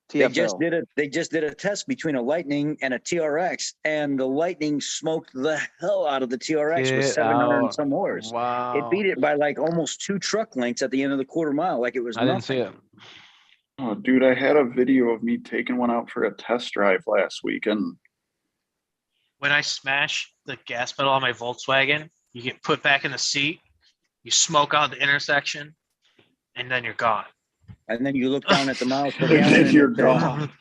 They just TFL. did a test between a Lightning and a TRX, and the Lightning smoked the hell out of the TRX with Get 700 and out. some horse. Wow. It beat it by like almost 2 truck lengths at the end of the quarter mile, like it was I didn't see nothing. it. oh, dude. I had a video of me taking one out for a test drive last week, and when I smash the gas pedal on my Volkswagen, you get put back in the seat, you smoke out the intersection, and then you're gone. And then you look down at the miles per And gallon, then and you're it says- gone.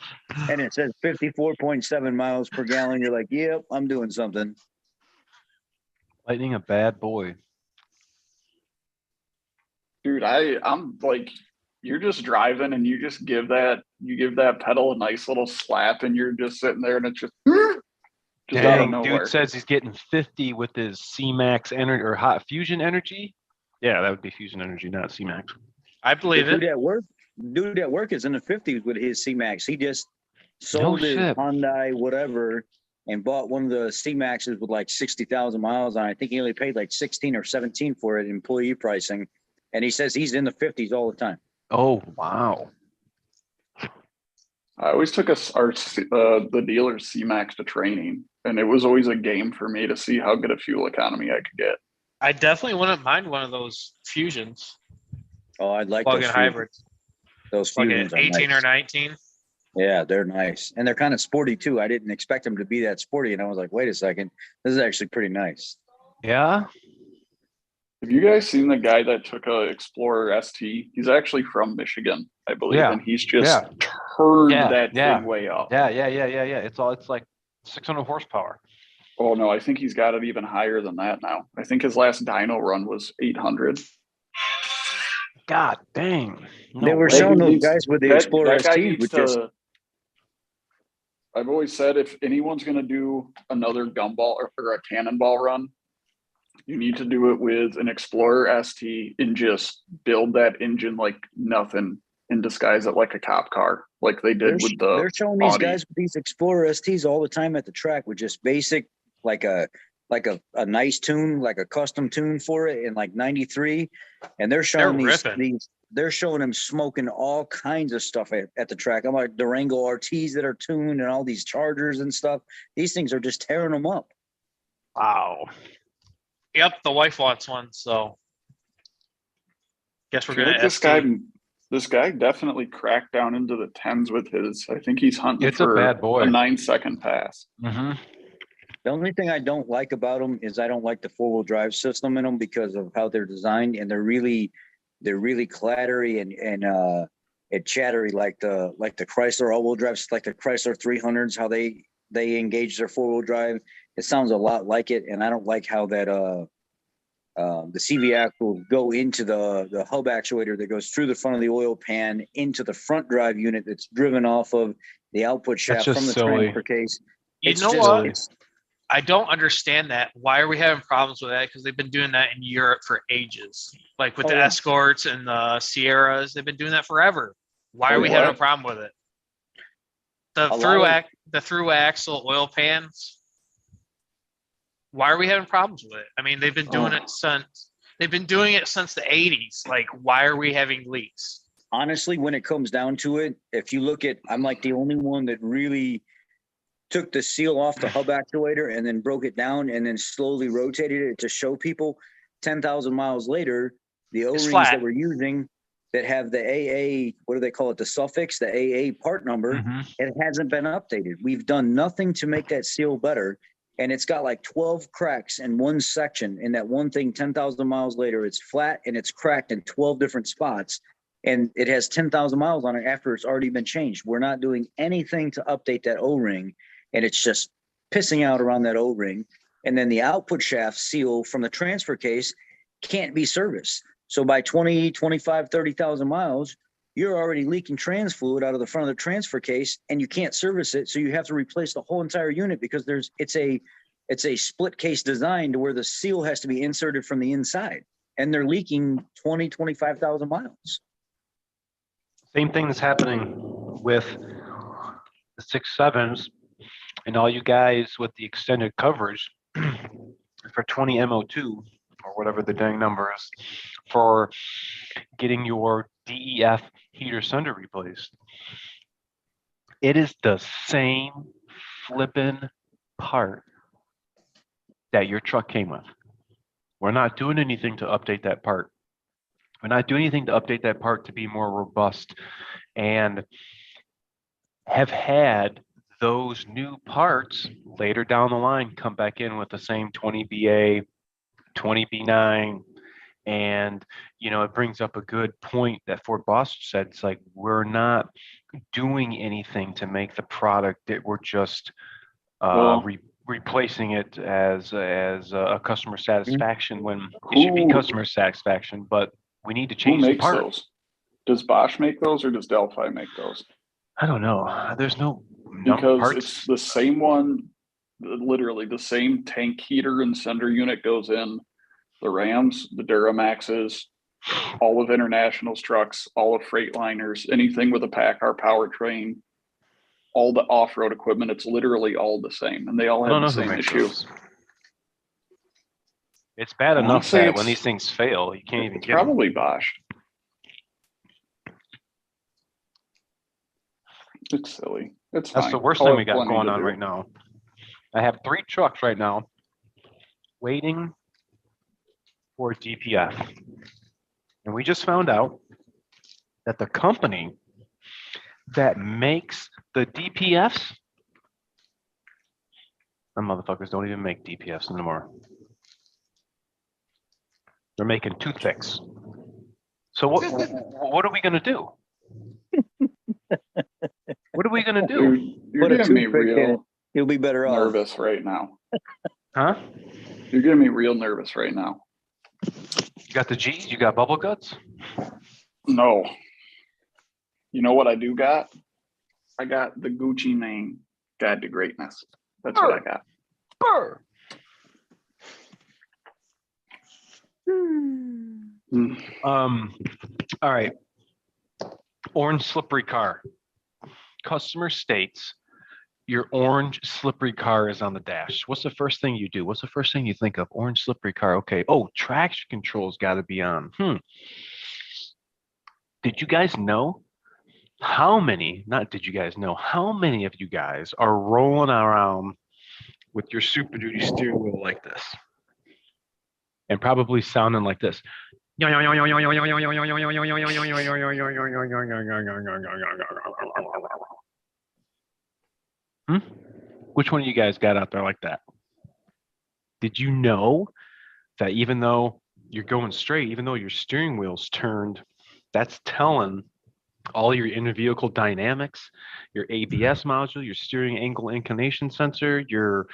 and it says 54.7 miles per gallon. You're like, yep, I'm doing something. Lightning a bad boy. dude, I'm like, you're just driving, and you give that pedal a nice little slap, and you're just sitting there, and it's just out of Dang, nowhere. dude says he's getting 50 with his C-Max energy or hot fusion energy. Yeah, that would be fusion energy, not C-Max. I believe Dude it. at work is in the 50s with his C-Max. He just sold his shit. Hyundai whatever and bought one of the C-Maxes with like 60,000 miles on it. I think he only paid like 16 or 17 for it, employee pricing. And he says he's in the 50s all the time. Oh, wow. I always took the dealer's C-Max to training, and it was always a game for me to see how good a fuel economy I could get. I definitely wouldn't mind one of those fusions, Oh, I'd like plug-in those hybrids, Those like fusions an are 18 nice. or 19. Yeah, they're nice. And they're kind of sporty too. I didn't expect them to be that sporty. And I was like, wait a second, this is actually pretty nice. Yeah? Have you guys seen the guy that took a Explorer ST? He's actually from Michigan, I believe, Yeah. and he's just Yeah. turned Yeah. that Yeah. thing way up. Yeah. It's like 600 horsepower. Oh no, I think he's got it even higher than that now. I think his last dyno run was 800. God dang. No They were way. showing those needs- guys with the that Explorer guy ST, needs which is I've always said if anyone's going to do another gumball or a cannonball run, you need to do it with an Explorer ST and just build that engine like nothing and disguise it like a cop car, like they did with the they're showing these Audi. guys with these Explorer STs all the time at the track with just basic, like a nice tune, like a custom tune for it in like 93. And they're showing ripping. they're showing them smoking all kinds of stuff at the track. I'm like Durango RTs that are tuned and all these Chargers and stuff. These things are just tearing them up. Wow. Yep, the wife wants one, so guess I we're feel gonna like this guy definitely cracked down into the tens with his. I think he's hunting It's a for bad boy. a 9-second pass. Mm-hmm. The only thing I don't like about them is I don't like the 4-wheel drive system in them because of how they're designed, and they're really clattery and chattery like the Chrysler all-wheel drives, like the Chrysler 300s, how they they engage their 4-wheel drive. It sounds a lot like it, and I don't like how that the CV axle go into the hub actuator that goes through the front of the oil pan into the front drive unit that's driven off of the output shaft just from the silly. transfer case. You It's know just- what? it's- I don't understand that. Why are we having problems with that? Because they've been doing that in Europe for ages. Like with Oh, the yeah. Escorts and the Sierras, they've been doing that forever. Why are we Wait, having a what? problem with it? The A lot of- through axle oil pans. Why are we having problems with it? I mean, they've been doing it since the 80s. Like, why are we having leaks? honestly, when it comes down to it, if you look at, I'm like the only one that really took the seal off the hub actuator and then broke it down and then slowly rotated it to show people 10,000 miles later, the O-rings flat. that we're using that have the AA, what do they call it? The suffix, the AA part number, Mhm. it hasn't been updated. We've done nothing to make that seal better. And it's got like 12 cracks in one section. And that one thing, 10,000 miles later, it's flat and it's cracked in 12 different spots. And it has 10,000 miles on it after it's already been changed. We're not doing anything to update that O-ring. And it's just pissing out around that O-ring. And then the output shaft seal from the transfer case can't be serviced. So by 20, 25, 30,000 miles, you're already leaking trans fluid out of the front of the transfer case and you can't service it. So you have to replace the whole entire unit because it's a split case design to where the seal has to be inserted from the inside and they're leaking 20, 25,000 miles. Same thing that's happening with the 6.7s and all you guys with the extended coverage for 20 MO2 or whatever the dang number is for getting your DEF heater sender replaced. It is the same flippin' part that your truck came with. We're not doing anything to update that part. We're not doing anything to update that part to be more robust and have had those new parts later down the line come back in with the same 20 BA, 20 B9. And, you know, it brings up a good point that Fort Boss said. It's like, we're not doing anything to make the product that we're just replacing it as a customer satisfaction when it should be Who- customer satisfaction, but we need to Who change the makes part. those? Does Bosch make those or does Delphi make those? I don't know. There's no Because parts. it's the same one, literally the same tank heater and sender unit goes in the Rams, the Duramaxes, all of International's trucks, all of Freightliners, anything with a PACCAR powertrain, all the off-road equipment. It's literally all the same, and they all I don't have know the who same makes issue. those. It's bad I wanna enough say that it's- when these things fail, you can't even It's get them. probably Bosch. It's silly. It's fine. That's the worst I'll thing have we got plenty going to on do. right now. I have 3 trucks right now waiting for DPF. And we just found out that the company that makes the DPFs, them motherfuckers don't even make DPFs anymore. They're making toothpicks. So what are we gonna do? What are we gonna Dude, do? you're Put a getting me toothpick in it. real You'll be better off. nervous right now. Huh? You're getting me real nervous right now. You got the G's? You got bubble guts? No. You know what I do got? I got the Gucci Mane Guide to Greatness. That's what I got. Brr. All right. Orange slippery car. Customer states your orange slippery car is on the dash. What's the first thing you do? What's the first thing you think of? Orange slippery car. Okay. Oh, traction control's got to be on. Did you guys know how many, not did you guys know, how many of you guys are rolling around with your Super Duty steering wheel like this? And probably sounding like this. Which one of you guys got out there like that? Did you know that even though you're going straight, even though your steering wheel's turned, that's telling all your in-vehicle dynamics, your ABS module, your steering angle inclination sensor, your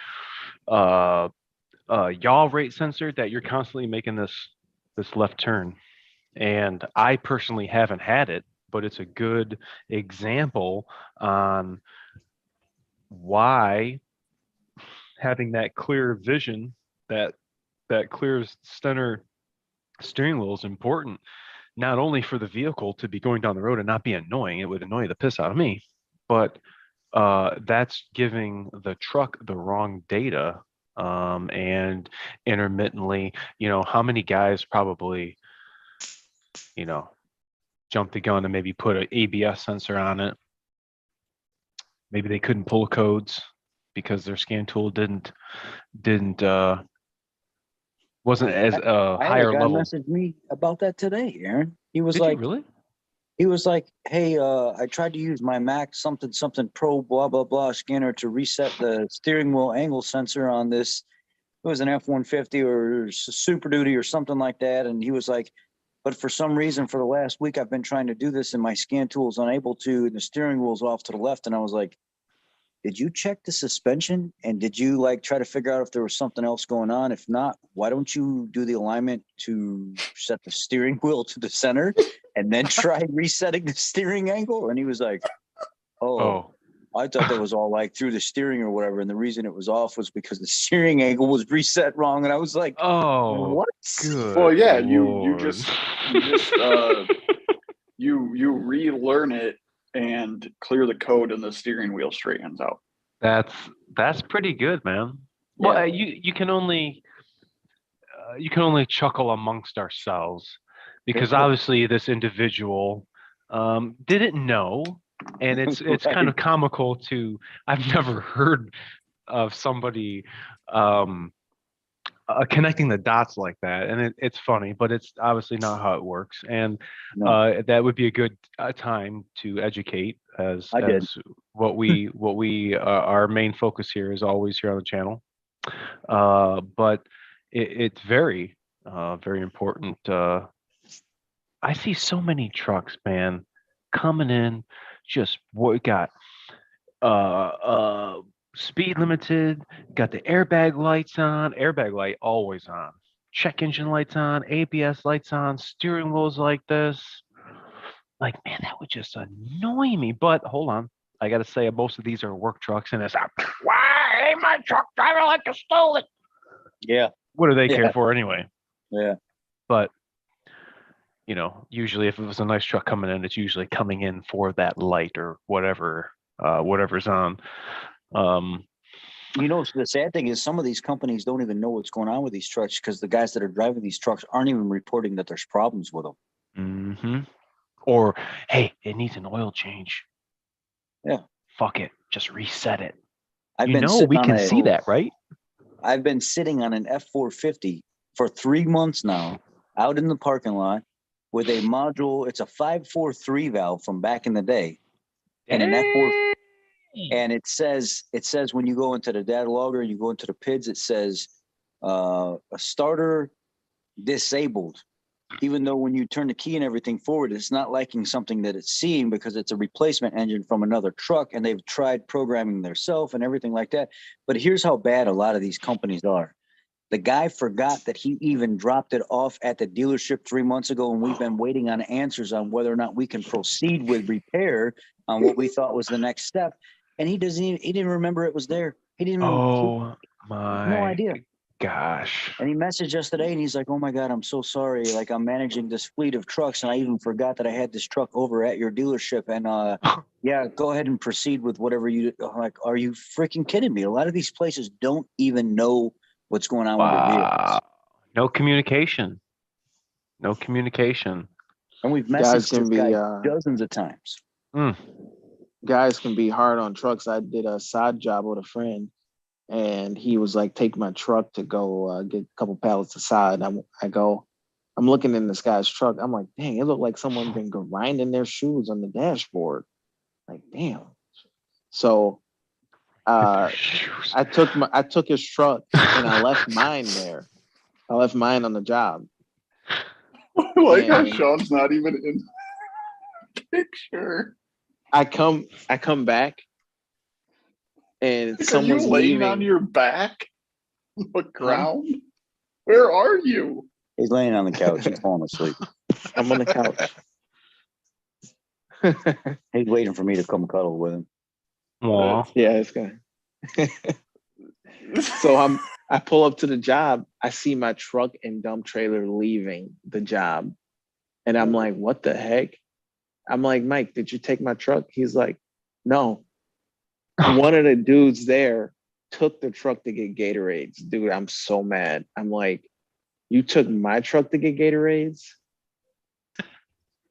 yaw rate sensor, that you're constantly making this left turn. And I personally haven't had it, but it's a good example on why having that clear vision, that clear center steering wheel is important, not only for the vehicle to be going down the road and not be annoying. It would annoy the piss out of me, but that's giving the truck the wrong data. And intermittently, how many guys probably, jump the gun and maybe put an ABS sensor on it. Maybe they couldn't pull codes because their scan tool didn't wasn't as I had higher a guy level. message me about that today, Aaron. He was Did you like, really? he was like, hey, I tried to use my Mac something Pro blah blah blah scanner to reset the steering wheel angle sensor on this. It was an F-150 or Super Duty or something like that. And he was like, but for some reason, for the last week, I've been trying to do this and my scan tool is unable to, and the steering wheel's off to the left. And I was like, did you check the suspension? And did you like try to figure out if there was something else going on? If not, why don't you do the alignment to set the steering wheel to the center and then try resetting the steering angle? And he was like, oh. I thought that was all like through the steering or whatever. And the reason it was off was because the steering angle was reset wrong. And I was like, Oh, what? good. Well, yeah, you Lord. just you relearn it and clear the code, and the steering wheel straightens out. That's pretty good, man. Well, you can only chuckle amongst ourselves, because obviously this individual didn't know, and it's Right. kind of comical to. I've never heard of somebody connecting the dots like that, and it's funny, but it's obviously not how it works. And No. that would be a good time to educate, as I did. what we our main focus here is always here on the channel. But it's very very important. I see so many trucks, man, coming in, just what got speed limited, got the airbag lights on, airbag light always on, check engine lights on, ABS lights on, steering wheels like this. Like, man, that would just annoy me. But hold on, I gotta say, most of these are work trucks, and it's why ain't my truck driving like you stole it? Yeah. What do they care for anyway? Yeah. But usually if it was a nice truck coming in, it's usually coming in for that light or whatever, whatever's on. The sad thing is some of these companies don't even know what's going on with these trucks because the guys that are driving these trucks aren't even reporting that there's problems with them. Mm-hmm. Or, hey, it needs an oil change. Yeah. Fuck it. Just reset it. We can see that, right? I've been sitting on an F-450 for 3 months now, out in the parking lot with a module. It's a 543 valve from back in the day. And an F4, and it says when you go into the data logger and you go into the PIDs, it says a starter disabled. Even though when you turn the key and everything forward, it's not liking something that it's seeing because it's a replacement engine from another truck, and they've tried programming themselves and everything like that. But here's how bad a lot of these companies are. The guy forgot that he even dropped it off at the dealership 3 months ago, and we've been waiting on answers on whether or not we can proceed with repair on what we thought was the next step. And he didn't remember it was there. He didn't even, oh my no idea. Gosh. And he messaged us today and he's like, oh my God, I'm so sorry. Like, I'm managing this fleet of trucks and I even forgot that I had this truck over at your dealership. And yeah, go ahead and proceed with whatever you do. I'm like, are you freaking kidding me? A lot of these places don't even know what's going on with their vehicles. No communication. No communication. And we've messaged this guy dozens of times. Guys can be hard on trucks. I did a side job with a friend, and he was like, take my truck to go get a couple pallets of side. I'm looking in this guy's truck. I'm like, dang, it looked like someone been grinding their shoes on the dashboard. Like, damn. So I took his truck and I left mine there. I left mine on the job. Like how Sean's not even in. picture. I come back and Like, are you someone's laying on leaving. your back? The ground? Where are you? He's laying on the couch. He's falling asleep. I'm on the couch. He's waiting for me to come cuddle with him. Aw. Yeah, it's good. So I pull up to the job. I see my truck and dump trailer leaving the job. And I'm like, what the heck? I'm like, Mike, did you take my truck? He's like, no. One of the dudes there took the truck to get Gatorades. Dude, I'm so mad. I'm like, you took my truck to get Gatorades?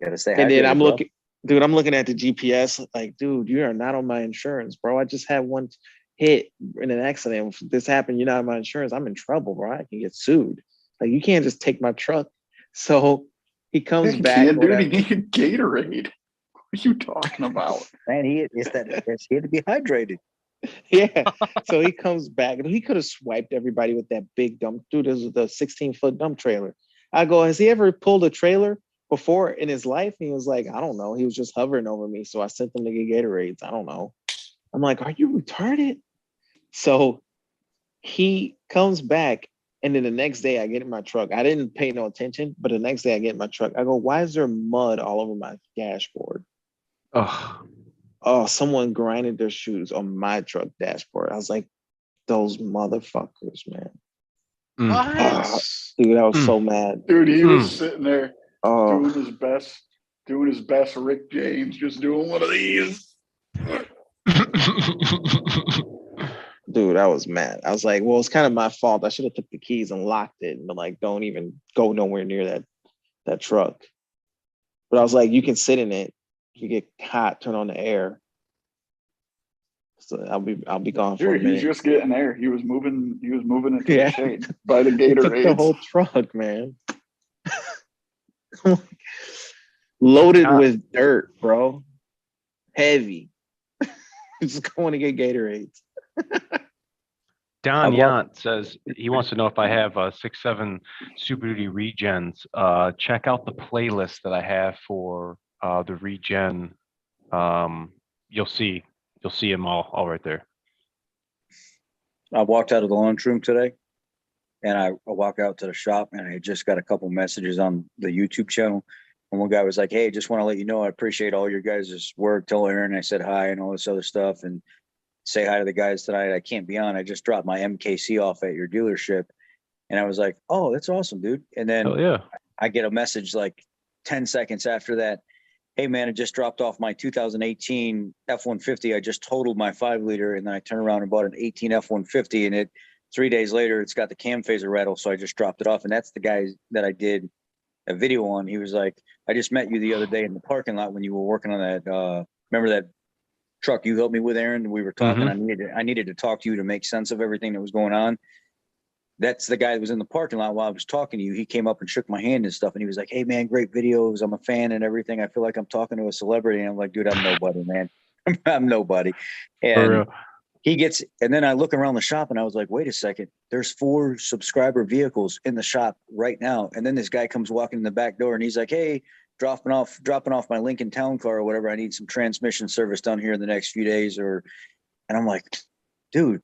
Gotta stay And then hydrated, I'm bro. looking, dude, I'm looking at the GPS like, dude, you are not on my insurance, bro. I just had one hit in an accident. If this happened, you're not on my insurance. I'm in trouble, bro. I can get sued. Like, you can't just take my truck. So he comes He back. can't, dude. Whatever. He needed Gatorade. What are you talking about? Man, he had to be hydrated. Yeah. So he comes back and he could have swiped everybody with that big dump. Dude, this is the 16-foot dump trailer. I go, has he ever pulled a trailer before in his life? And he was like, I don't know. He was just hovering over me. So I sent them to get Gatorades. I don't know. I'm like, are you retarded? So he comes back. And then the next day I get in my truck. I didn't pay no attention, but the next day I get in my truck. I go, why is there mud all over my dashboard? Ugh. Oh, someone grinded their shoes on my truck dashboard. I was like, those motherfuckers, man. Mm. Oh, dude, I was so mad. Dude, he was sitting there Oh, doing his best Rick James, just doing one of these. dude, I was mad. I was like, well, it's kind of my fault. I should have took the keys and locked it, but like, don't even go nowhere near that truck. But I was like, you can sit in it. If you get hot, turn on the air. So I'll be gone for a Dude, he was minute. just getting there. He was moving it to Yeah. the shade by the He took the Gatorades. whole truck, man. Loaded with dirt, bro. Heavy. Just going to get Gatorades. Don I walk- Yant says he wants to know if I have 6-7 Super Duty regens. Check out the playlist that I have for the regen. You'll see them all right there. I walked out of the lunchroom today and I walked out to the shop and I just got a couple messages on the YouTube channel. And one guy was like, hey, just want to let you know, I appreciate all your guys' work. Tell Aaron I said hi and all this other stuff. And say hi to the guys tonight. I can't be on. I just dropped my MKC off at your dealership. And I was like, oh, that's awesome, dude. And then yeah. I get a message like 10 seconds after that. Hey, man, I just dropped off my 2018 F-150. I just totaled my 5-liter. And then I turned around and bought an 18 F-150. And 3 days later, it's got the cam phaser rattle. So I just dropped it off. And that's the guy that I did a video on. He was like, I just met you the other day in the parking lot when you were working on that. Remember that truck you helped me with, Aaron? We were talking. I needed to talk to you to make sense of everything that was going on. That's the guy that was in the parking lot while I was talking to you. He came up and shook my hand and stuff. And he was like, hey, man, great videos. I'm a fan and everything. I feel like I'm talking to a celebrity. And I'm like, dude, I'm nobody, man. I'm nobody. And he gets, and then I look around the shop and I was like, wait a second. There's 4 subscriber vehicles in the shop right now. And then this guy comes walking in the back door and he's like, hey, dropping off my Lincoln Town Car or whatever. I need some transmission service done here in the next few days. And I'm like, dude,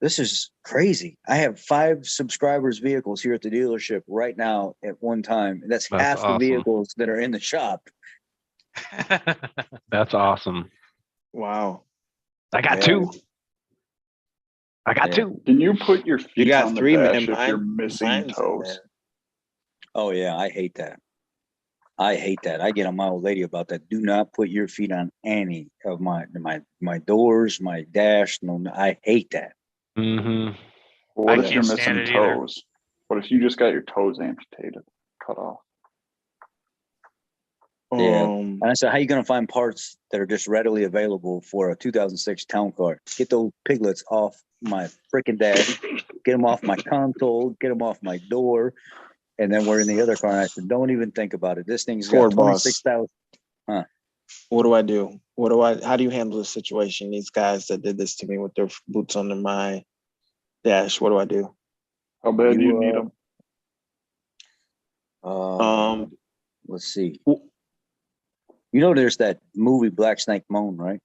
this is crazy. I have 5 subscribers vehicles here at the dealership right now at one time. And that's half awesome. the vehicles that are in the shop. That's awesome. Wow. I got 2. I got 2. Can you put your feet You got on the 3, dash man. if you're missing toes? Oh, yeah. I hate that. I get on my old lady about that. Do not put your feet on any of my doors, my dash. No, I hate that. Mm-hmm. Well, what I if you're can't stand missing it either. toes? What if you just got your toes amputated, cut off? Yeah. And I said, how you going to find parts that are just readily available for a 2006 Town Car? Get those piglets off my freaking dash, get them off my console, get them off my door. And then we're in the other car. And I said, don't even think about it. This thing's got 26,000. Huh. What do I do? How do you handle the situation? These guys that did this to me with their boots under my dash, what do I do? How bad do you need them? Let's see. You know, there's that movie Black Snake Moan, right?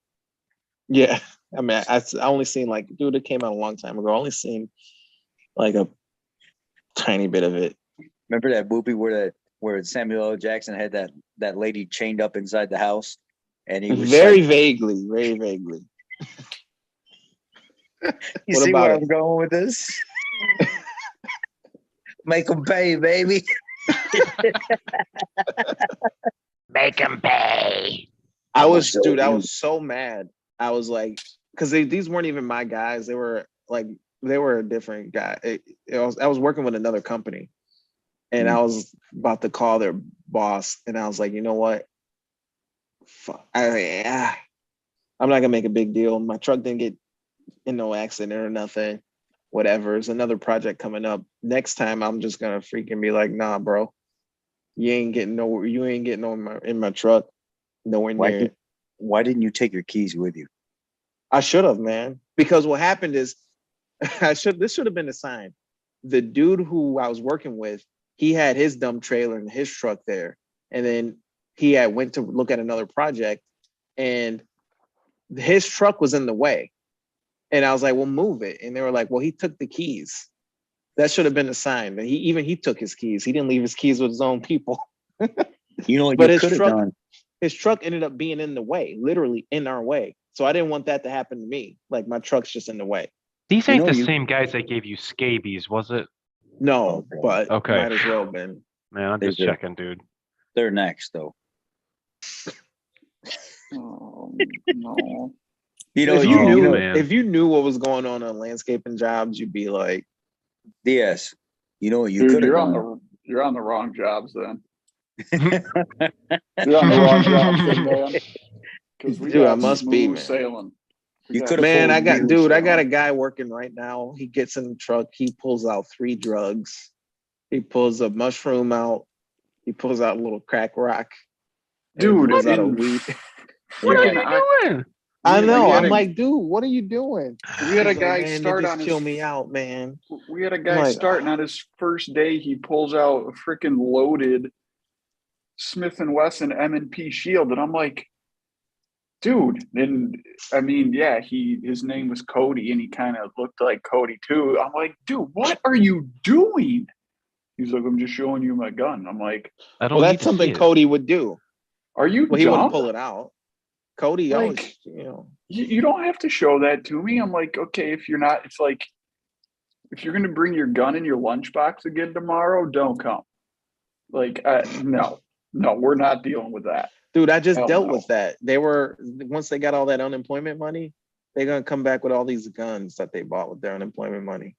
Yeah. I mean, I only seen like, dude, it came out a long time ago. I only seen like a tiny bit of it. Remember that movie where Samuel L. Jackson had that lady chained up inside the house, and he was Very like, vaguely, very vaguely. "You What see about where it? I'm going with this? Make them pay, baby." Make him pay. I I'ma was, show dude, I you. was so mad. I was like, because these weren't even my guys. They were a different guy. I was working with another company, and I was about to call their boss, and I was like, you know what? Fuck. I'm not gonna make a big deal. My truck didn't get in no accident or nothing. Whatever. There's another project coming up. Next time, I'm just gonna freaking be like, nah, bro, you ain't getting nowhere. You ain't getting in my truck. Nowhere near it. Why didn't you take your keys with you? I should have, man. Because what happened is, this should have been a sign. The dude who I was working with, he had his dump trailer and his truck there, and then he had went to look at another project, and his truck was in the way. And I was like, "Well, move it." And they were like, "Well, he took the keys." That should have been a sign. That he took his keys. He didn't leave his keys with his own people. You know what But you could have done? his truck ended up being in the way, literally in our way. So I didn't want that to happen to me. Like my truck's just in the way. These You ain't know, the you- same guys that gave you scabies, was it? No, Okay. but Okay. might as well have been. Man, I'm They just do. checking, dude. They're next, though. Oh, no. You know, If you Oh, knew, man. if you knew what was going on landscaping jobs, you'd be like, yes. You know what you Dude, could have you're done? you're on the wrong jobs then. You're on the wrong jobs then, man. Because we dude, I got must be, smooth man. sailing. You coulda Man, pulled I got, you- dude, I got a guy working right now. He gets in the truck. He pulls out 3 drugs. He pulls a mushroom out. He pulls out a little crack rock. And he Dude, pulls out a in weed. What are freaking you doing? I we know. had I'm a- like, dude, what are you doing? we had a He's like, guy man, start they on just his kill me out, man. we had a guy like, starting on his first day. He pulls out a freaking loaded Smith and Wesson M&P Shield, and I'm like, dude. And I mean, yeah, his name was Cody, and he kind of looked like Cody too. I'm like, dude, what are you doing? He's like, I'm just showing you my gun. I'm like, I don't Well, need that's to see something it. Cody would do. are you Well, he wouldn't dumb? pull it out. Cody Like, always, you don't have to show that to me. I'm like, okay, if you're not, it's like, if you're gonna bring your gun in your lunchbox again tomorrow, don't come. Like, no, we're not dealing with that. dude, I just Hell dealt no. with that. Once they got all that unemployment money, they're gonna come back with all these guns that they bought with their unemployment money.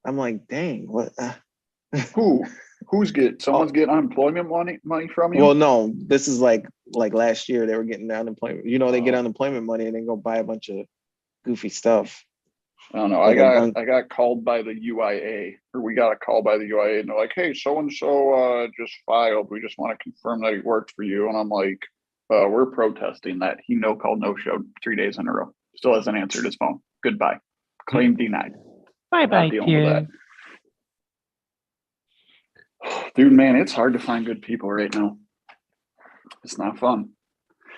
I'm like, dang, what? Someone's getting unemployment money from you? Well, no, this is like last year they were getting the unemployment. They get Oh. unemployment money and then go buy a bunch of goofy stuff. I don't know. Like I got called by the UIA, or we got a call by the UIA, and they're like, "Hey, so and so just filed. We just want to confirm that he worked for you." And I'm like, "We're protesting that he no call no showed 3 days in a row. Still hasn't answered his phone. Goodbye. Claim denied. Bye Not bye, dealing with kid. that, dude. Man, it's hard to find good people right now. It's not fun.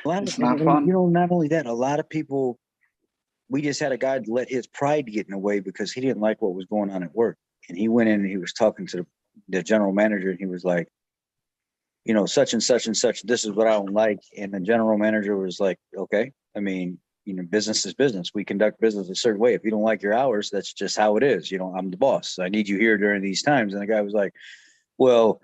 It's not fun. You know, not only that, a lot of people. We just had a guy let his pride get in the way because he didn't like what was going on at work, and he went in and he was talking to the general manager, and he was like, you know, such and such and such. This is what I don't like, and the general manager was like, okay. I mean, you know, business is business. We conduct business a certain way. If you don't like your hours, that's just how it is. You know, I'm the boss. I need you here during these times. And the guy was like, well,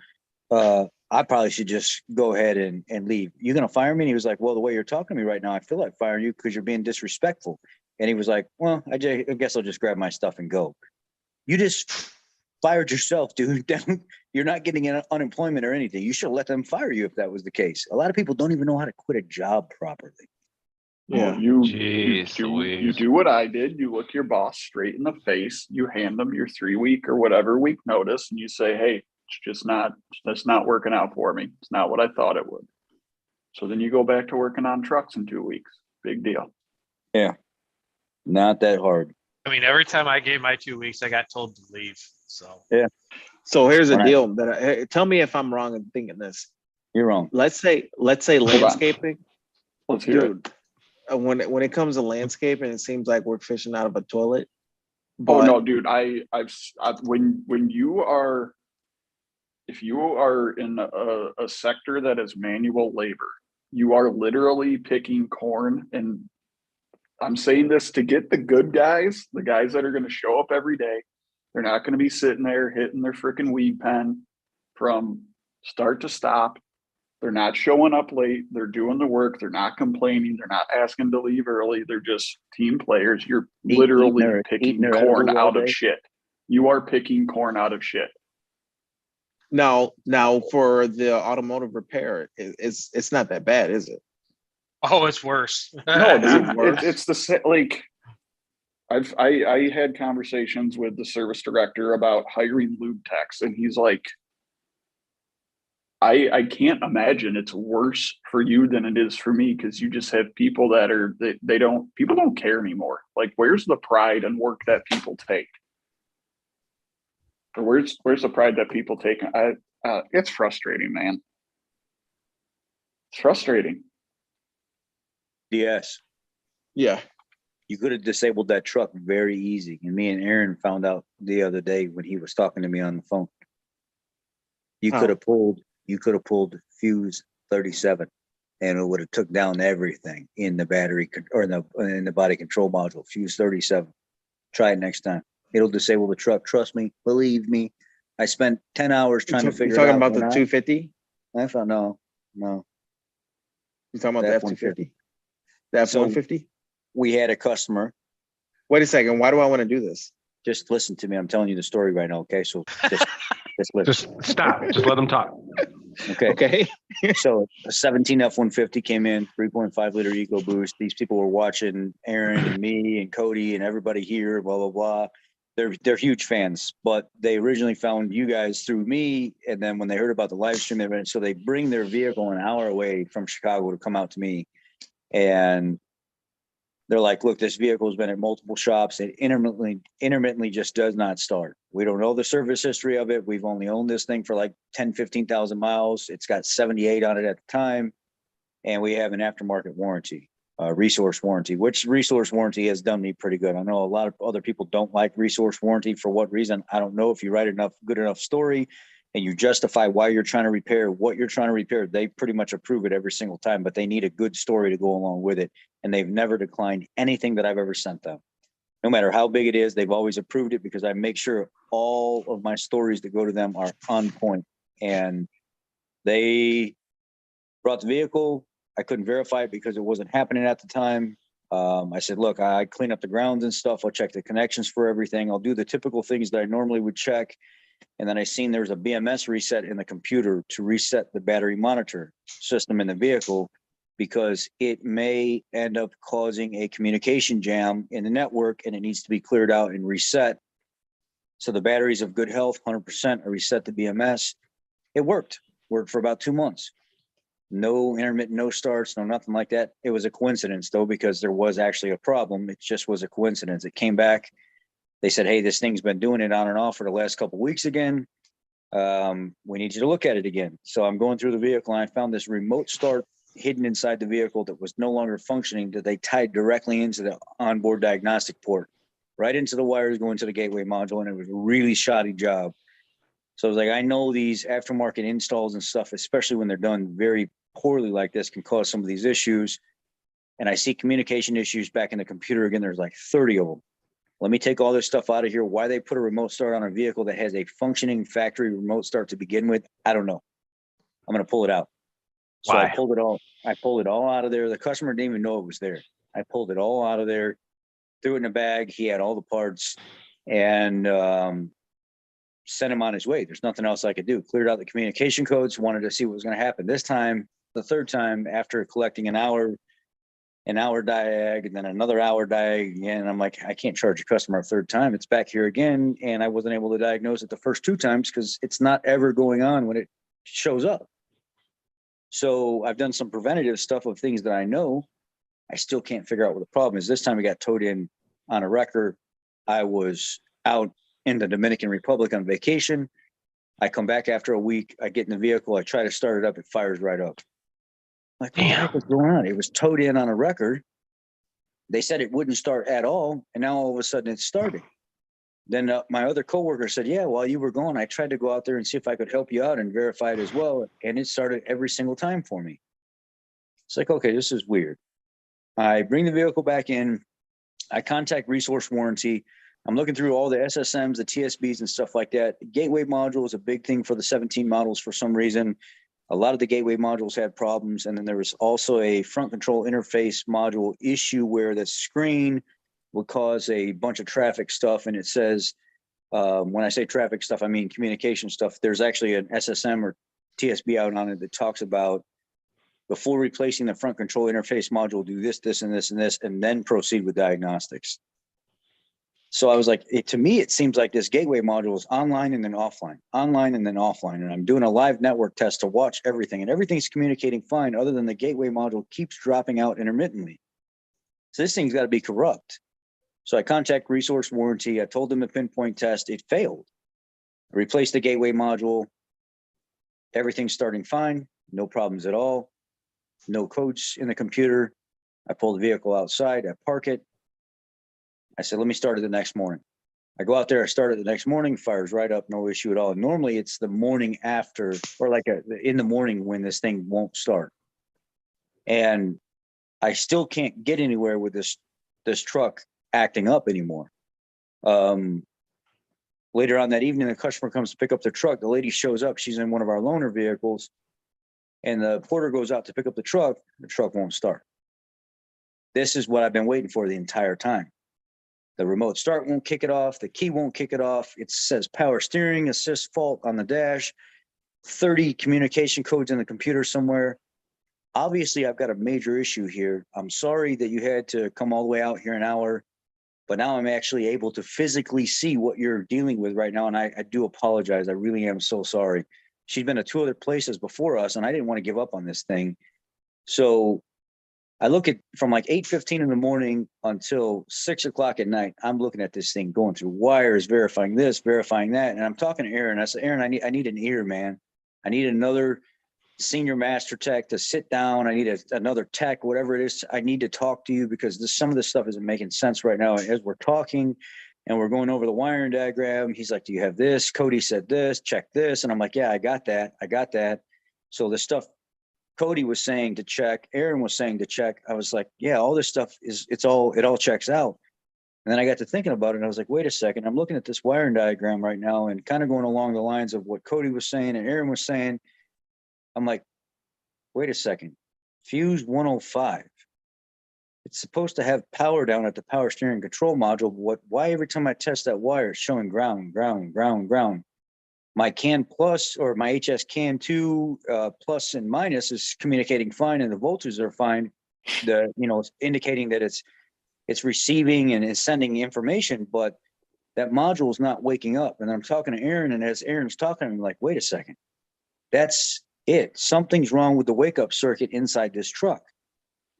I probably should just go ahead and leave. You're going to fire me? And he was like, well, the way you're talking to me right now, I feel like firing you because you're being disrespectful. And he was like, well, I guess I'll just grab my stuff and go. You just fired yourself, dude. You're not getting unemployment or anything. You should let them fire you if that was the case. A lot of people don't even know how to quit a job properly. Yeah. Well, you Jeez do what I did. You look your boss straight in the face. You hand them your 3-week or whatever week notice, and you say, "Hey, that's not working out for me. It's not what I thought it would." So then you go back to working on trucks in 2 weeks. Big deal. Yeah, not that hard. I mean, every time I gave my 2 weeks, I got told to leave. So So here's a Right. deal tell me if I'm wrong in thinking this. You're wrong. Let's say landscaping. Let's hear it. Dude, when it comes to landscaping, it seems like we're fishing out of a toilet. Oh But no, dude! When you are, if you are in a sector that is manual labor, you are literally picking corn. And I'm saying this to get the good guys, the guys that are going to show up every day. They're not going to be sitting there hitting their freaking weed pen from start to stop. They're not showing up late. They're doing the work. They're not complaining. They're not asking to leave early. They're just team players. You're literally picking their corn edibles all out of day. shit. You are picking corn out of shit. now for the automotive repair, it's not that bad, is it? Oh, it's worse. No, Is it dude, worse? it's the like. I had conversations with the service director about hiring lube techs, and he's like, I can't imagine it's worse for you than it is for me, because you just have people that are people don't care anymore. Like, where's the pride and work that people take? Or where's the pride that people take? It's frustrating, man. It's frustrating. Yes. Yeah. You could have disabled that truck very easy. And me and Aaron found out the other day when he was talking to me on the phone. You Oh. could have pulled fuse 37 and it would have took down everything in the battery or in the body control module. Fuse 37. Try it next time. It'll disable the truck. Trust me. Believe me. I spent 10 hours trying to figure it out. You're talking about the 250? I thought, no. You're talking about That the F-250? 150. The So- F-150? We had a customer. Wait a second. Why do I want to do this? Just listen to me. I'm telling you the story right now. Okay. So just listen. Just stop. Just let them talk. Okay. Okay. So a 17 F-150 came in, 3.5 liter EcoBoost. These people were watching Aaron and me and Cody and everybody here, blah, blah, blah. They're huge fans, but they originally found you guys through me. And then when they heard about the live stream event, so they bring their vehicle an hour away from Chicago to come out to me. And they're like, look, this vehicle has been at multiple shops. It intermittently just does not start. We don't know the service history of it. We've only owned this thing for like 10, 15,000 miles. It's got 78 on it at the time. And we have an aftermarket warranty, resource warranty, which resource warranty has done me pretty good. I know a lot of other people don't like resource warranty. For what reason? I don't know. If you write good enough story and you justify why you're trying to repair what you're trying to repair, they pretty much approve it every single time, but they need a good story to go along with it. And they've never declined anything that I've ever sent them. No matter how big it is, they've always approved it because I make sure all of my stories that go to them are on point. And they brought the vehicle. I couldn't verify it because it wasn't happening at the time. I said, look, I clean up the grounds and stuff. I'll check the connections for everything. I'll do the typical things that I normally would check. And then I seen there's a BMS reset in the computer to reset the battery monitor system in the vehicle, because it may end up causing a communication jam in the network and it needs to be cleared out and reset. So the battery's of good health, 100%. I reset the BMS. It worked for about 2 months. No intermittent, no starts, no nothing like that. It was a coincidence though, because there was actually a problem. It just was a coincidence. It came back. They said, hey, this thing's been doing it on and off for the last couple of weeks again. We need you to look at it again. So I'm going through the vehicle and I found this remote start hidden inside the vehicle that was no longer functioning, that they tied directly into the onboard diagnostic port, right into the wires going to the gateway module. And it was a really shoddy job. So I was like, I know these aftermarket installs and stuff, especially when they're done very poorly like this, can cause some of these issues. And I see communication issues back in the computer again. There's like 30 of them. Let me take all this stuff out of here. Why they put a remote start on a vehicle that has a functioning factory remote start to begin with, I don't know. I'm going to pull it out. So Why? I pulled it all out of there. The customer didn't even know it was there. I pulled it all out of there, threw it in a bag. He had all the parts and sent him on his way. There's nothing else I could do. Cleared out the communication codes, wanted to see what was going to happen. This time, the third time, after collecting an hour diag and then another hour diag again. I'm like, I can't charge a customer a third time. It's back here again. And I wasn't able to diagnose it the first 2 times because it's not ever going on when it shows up. So I've done some preventative stuff of things that I know. I still can't figure out what the problem is. This time I got towed in on a wrecker. I was out in the Dominican Republic on vacation. I come back after a week. I get in the vehicle. I try to start it up. It fires right up. Like, what the heck is going on? It was towed in on a record. They said it wouldn't start at all, and now all of a sudden it's starting. Then my other coworker said, yeah, while you were gone, I tried to go out there and see if I could help you out and verify it as well, and it started every single time for me. It's like, okay, this is weird. I bring the vehicle back in. I contact Resource Warranty. I'm looking through all the SSMs, the TSBs and stuff like that. Gateway module is a big thing for the 17 models for some reason. A lot of the gateway modules had problems. And then there was also a front control interface module issue where the screen would cause a bunch of traffic stuff. And it says, when I say traffic stuff, I mean communication stuff. There's actually an SSM or TSB out on it that talks about before replacing the front control interface module, do this, this, and this, and this, and then proceed with diagnostics. So I was like, to me, it seems like this gateway module is online and then offline, And I'm doing a live network test to watch everything, and everything's communicating fine other than the gateway module keeps dropping out intermittently. So this thing's got to be corrupt. So I contact Resource Warranty. I told them to pinpoint test. It failed. I replaced the gateway module. Everything's starting fine. No problems at all. No codes in the computer. I pull the vehicle outside. I park it. I said, let me start it the next morning. I go out there, I start it the next morning, fires right up, no issue at all. Normally it's the morning after, or like in the morning when this thing won't start. And I still can't get anywhere with this truck acting up anymore. Later on that evening, the customer comes to pick up the truck. The lady shows up, she's in one of our loaner vehicles, and the porter goes out to pick up the truck won't start. This is what I've been waiting for the entire time. The remote start won't kick it off. The key won't kick it off. It says power steering assist fault on the dash, 30 communication codes in the computer somewhere. Obviously, I've got a major issue here. I'm sorry that you had to come all the way out here an hour, but now I'm actually able to physically see what you're dealing with right now. And I do apologize. I really am so sorry. She's been to 2 other places before us, and I didn't want to give up on this thing. So I look at from like 8:15 in the morning until 6 o'clock at night. I'm looking at this thing, going through wires, verifying this, verifying that. And I'm talking to Aaron. I said, Aaron, I need an ear, man. I need another senior master tech to sit down. I need another tech, whatever it is. I need to talk to you because some of this stuff isn't making sense right now. As we're talking and we're going over the wiring diagram, he's like, do you have this? Cody said this, check this. And I'm like, yeah, I got that. So the stuff Cody was saying to check, Aaron was saying to check. I was like, yeah, all this stuff it all checks out. And then I got to thinking about it and I was like, wait a second, I'm looking at this wiring diagram right now and kind of going along the lines of what Cody was saying and Aaron was saying. I'm like, wait a second, fuse 105. It's supposed to have power down at the power steering control module. Why every time I test that wire, it's showing ground? My CAN plus or my HS CAN 2 plus and minus is communicating fine and the voltages are fine. It's indicating that it's receiving and it's sending information, but that module is not waking up. And I'm talking to Aaron, and as Aaron's talking, I'm like, wait a second, that's it. Something's wrong with the wake up circuit inside this truck.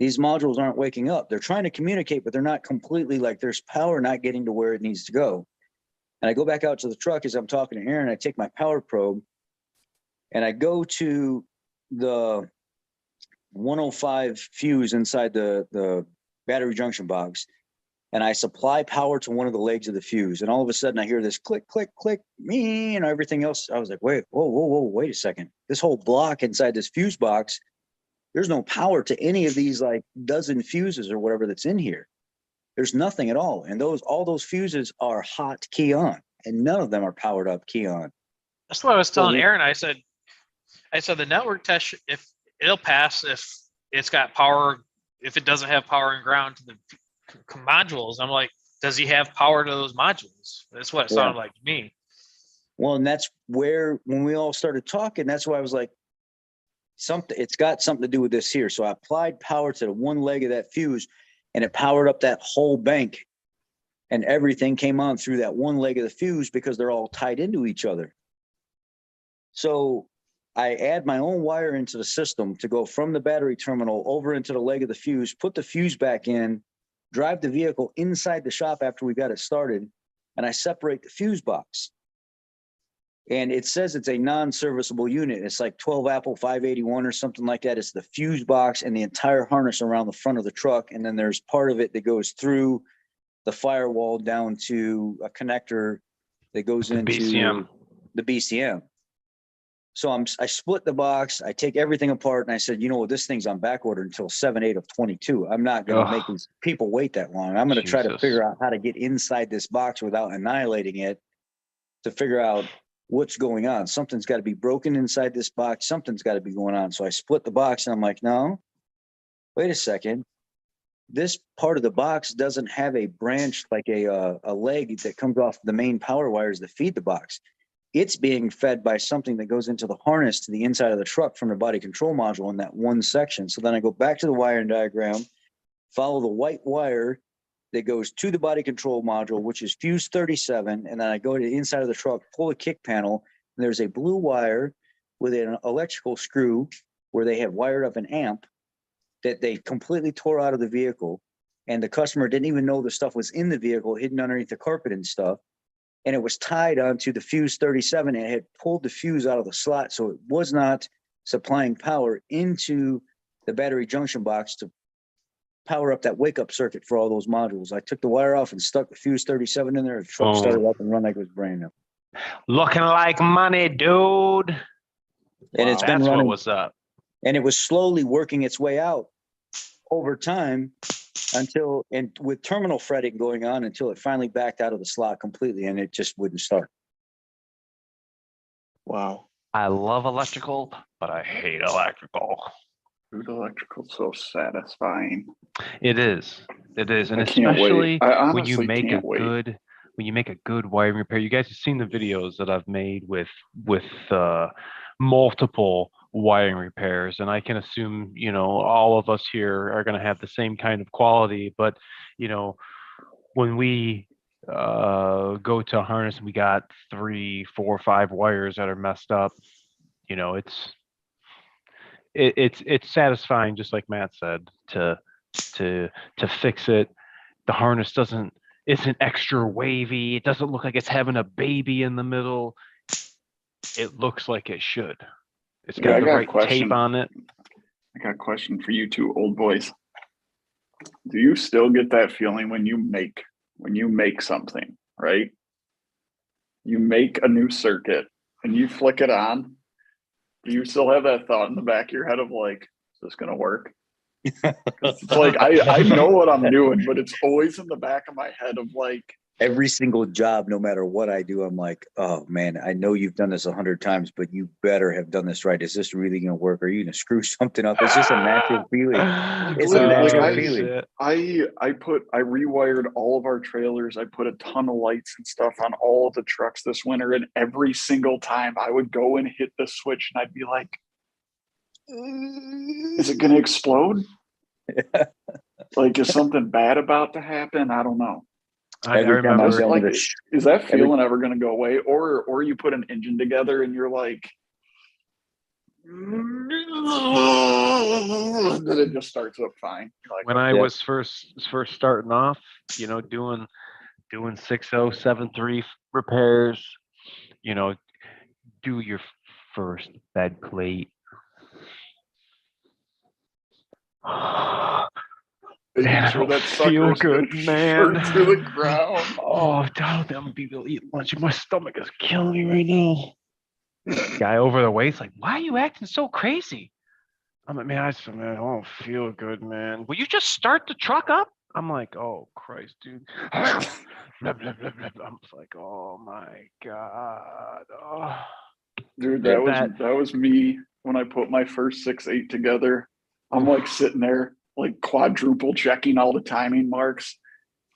These modules aren't waking up. They're trying to communicate, but they're not completely, like there's power not getting to where it needs to go. And I go back out to the truck as I'm talking to Aaron. I take my power probe and I go to the 105 fuse inside the battery junction box. And I supply power to one of the legs of the fuse. And all of a sudden I hear this click, click, click, me, and everything else. I was like, wait, whoa, wait a second. This whole block inside this fuse box, there's no power to any of these like dozen fuses or whatever that's in here. There's nothing at all. And all those fuses are hot key on, and none of them are powered up key on. That's what I was telling Aaron. I said the network test, if it'll pass, if it's got power, if it doesn't have power and ground to the modules. I'm like, does he have power to those modules? That's what it sounded like to me. Well, and that's where, when we all started talking, that's why I was like, it's got something to do with this here. So I applied power to the one leg of that fuse, and it powered up that whole bank, and everything came on through that one leg of the fuse because they're all tied into each other. So I add my own wire into the system to go from the battery terminal over into the leg of the fuse, put the fuse back in, drive the vehicle inside the shop after we got it started, and I separate the fuse box. And it says it's a non-serviceable unit. It's like 12 Apple 581 or something like that. It's the fuse box and the entire harness around the front of the truck. And then there's part of it that goes through the firewall down to a connector that goes into BCM. the BCM. So I split the box. I take everything apart and I said, you know what, this thing's on back order until 7/8 of 22. I'm not going to make these people wait that long. I'm going to try to figure out how to get inside this box without annihilating it to figure out what's going on. Something's got to be broken inside this box. Something's got to be going on. So I split the box and I'm like, no, wait a second. This part of the box doesn't have a branch like a leg that comes off the main power wires that feed the box. It's being fed by something that goes into the harness to the inside of the truck from the body control module in that one section. So then I go back to the wiring diagram, follow the white wire that goes to the body control module, which is fuse 37. And then I go to the inside of the truck, pull the kick panel, and there's a blue wire with an electrical screw where they have wired up an amp that they completely tore out of the vehicle. And the customer didn't even know the stuff was in the vehicle, hidden underneath the carpet and stuff. And it was tied onto the fuse 37 and it had pulled the fuse out of the slot. So it was not supplying power into the battery junction box to power up that wake up circuit for all those modules. I took the wire off and stuck the fuse 37 in there. The truck started up and run like it was brand new. Looking like money, dude. And it's been running. What was up. And it was slowly working its way out over time until, and with terminal fretting going on until it finally backed out of the slot completely and it just wouldn't start. Wow. I love electrical, but I hate electrical. Dude, electrical's so satisfying. It is. It is. And I can't especially wait. I when you honestly make a can't wait. good when you make a good wiring repair. You guys have seen the videos that I've made with multiple wiring repairs, and I can assume, you know, all of us here are going to have the same kind of quality. But, you know, when we go to a harness and we got 3, 4, 5 wires that are messed up, you know, it's satisfying, just like Matt said, to fix it. The harness isn't extra wavy. It doesn't look like it's having a baby in the middle. It looks like it should. It's got the right tape on it. I got a question for you two old boys. Do you still get that feeling when you make something, right? You make a new circuit and you flick it on. Do you still have that thought in the back of your head of like, is this gonna work? It's like I know what I'm doing, but it's always in the back of my head of like, every single job, no matter what I do, I'm like, oh man, I know you've done this 100 times, but you better have done this right. Is this really going to work? Are you going to screw something up? It's just a natural feeling. It's a natural feeling. I rewired all of our trailers. I put a ton of lights and stuff on all of the trucks this winter, and every single time I would go and hit the switch and I'd be like, is it going to explode? Like, is something bad about to happen? I don't know. I remember, like, is that feeling ever going to go away? Or you put an engine together and you're like, then it just starts up fine. Like, when I was first starting off, you know, doing 6073 repairs, you know, do your first bed plate. Man, sure that feel good, man. To the ground. Oh, doubt them people eat lunch. My stomach is killing me right now. Guy over the way is like, "Why are you acting so crazy?" I'm like, "Man, I don't feel good, man. Will you just start the truck up?" I'm like, "Oh Christ, dude." Blah, blah, blah, blah, blah. I'm like, "Oh my God." Oh. Dude, that was me when I put my first 6.8 together. I'm like sitting there, like quadruple checking all the timing marks.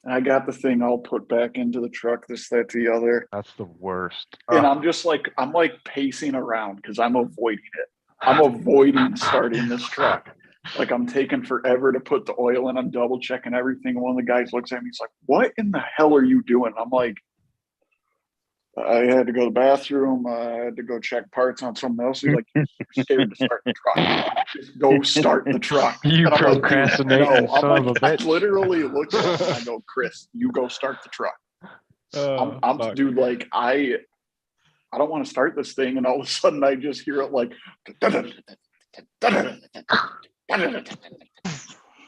And I got the thing all put back into the truck, this, that, the other. That's the worst. And I'm like pacing around because I'm avoiding it. I'm avoiding starting this truck. Like, I'm taking forever to put the oil in. I'm double checking everything. And one of the guys looks at me, he's like, "What in the hell are you doing?" I'm like, I had to go to the bathroom. I had to go check parts on something else. He's like, "You're scared to start the truck. Just go start the truck." You procrastinating like, son of a bitch. I literally looked at him and I go, "Chris, you go start the truck." Dude, like I don't want to start this thing. And all of a sudden I just hear it like, and then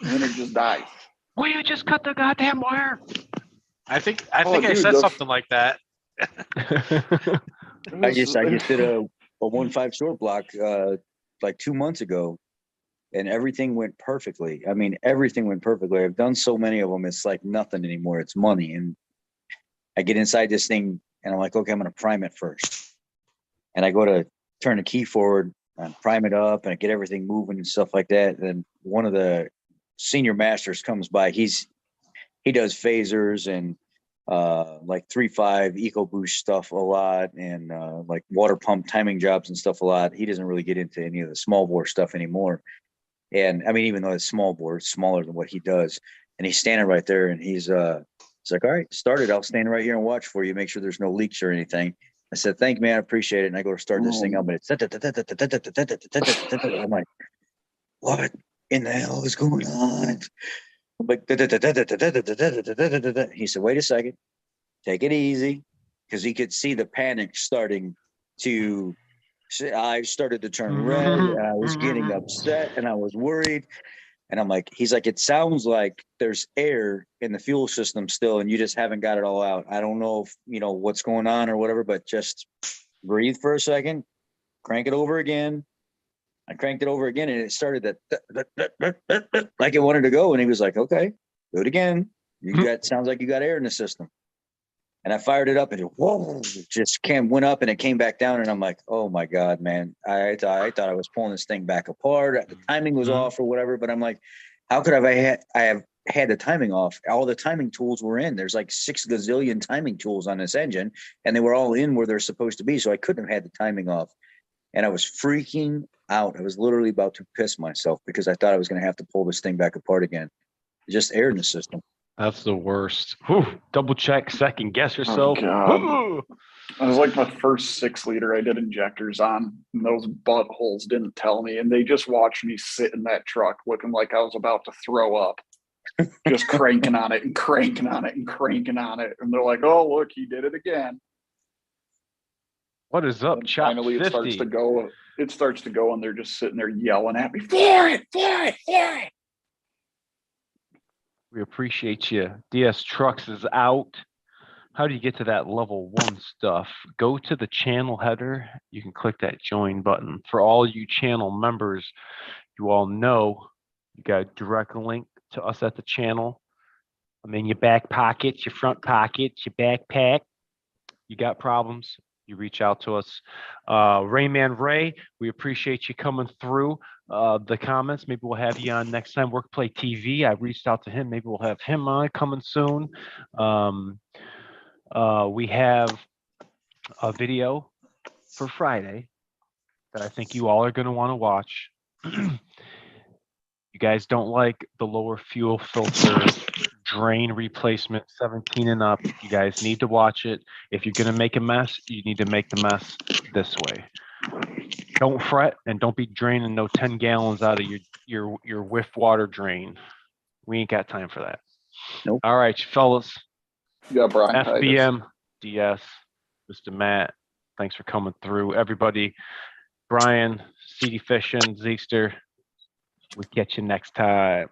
it just dies. Will you just cut the goddamn wire? I think dude, I said something like that. I just did a 1.5 short block like 2 months ago, and everything went perfectly. I mean, everything went perfectly. I've done so many of them, it's like nothing anymore. It's money. And I get inside this thing and I'm like, okay, I'm going to prime it first. And I go to turn the key forward and prime it up and I get everything moving and stuff like that. And one of the senior masters comes by. He does phasers and like 3.5 EcoBoost stuff a lot, and like water pump timing jobs and stuff a lot. He doesn't really get into any of the small bore stuff anymore. And I mean, even though it's small bore, it's smaller than what he does. And he's standing right there and he's like, all right, start it. I'll stand right here and watch for you. Make sure there's no leaks or anything. I said, thank you, man. I appreciate it. And I go to start this thing up, but it's I'm like, what in the hell is going on? I'm like, he said, wait a second, take it easy. Because he could see the panic starting to, I started to turn red. And I was getting upset and I was worried. And I'm like, he's like, it sounds like there's air in the fuel system still, and you just haven't got it all out. I don't know if, you know, what's going on or whatever, but just breathe for a second, crank it over again. I cranked it over again and it started that like it wanted to go. And he was like, okay, do it again. You got, sounds like you got air in the system. And I fired it up and whoa, it just went up and it came back down. And I'm like, oh my God, man. I thought I was pulling this thing back apart. The timing was off or whatever, but I'm like, how could I have had the timing off? All the timing tools were in. There's like 6 gazillion timing tools on this engine and they were all in where they're supposed to be. So I couldn't have had the timing off. And I was freaking out. I was literally about to piss myself because I thought I was going to have to pull this thing back apart again. Just air in the system. That's the worst. Whew. Double check, second guess yourself. God. It was like my first 6 liter I did injectors on, and those buttholes didn't tell me, and they just watched me sit in that truck looking like I was about to throw up, just cranking on it and cranking on it and cranking on it. And they're like, oh, look, he did it again. What is up, And Chop finally, 50? it starts to go. It starts to go, and they're just sitting there yelling at me, for it, for it, for it. We appreciate you. DS Trucks is out. How do you get to that level 1 stuff? Go to the channel header. You can click that join button. For all you channel members, you all know you got a direct link to us at the channel. I'm in your back pockets, your front pockets, your backpack. You got problems, you reach out to us. Rayman Ray, we appreciate you coming through the comments. Maybe we'll have you on next time. Workplay TV, I reached out to him. Maybe we'll have him on coming soon. We have a video for Friday that I think you all are going to want to watch. You guys don't like the lower fuel filter drain replacement 17 and up. You guys need to watch it. If you're going to make a mess, you need to make the mess this way. Don't fret and don't be draining no 10 gallons out of your whiff water drain. We ain't got time for that. Nope. All right, fellas. Yeah, Brian. FBM, DS, Mr. Matt, thanks for coming through. Everybody, Brian, CD Fishing, Zeekster, we'll catch you next time.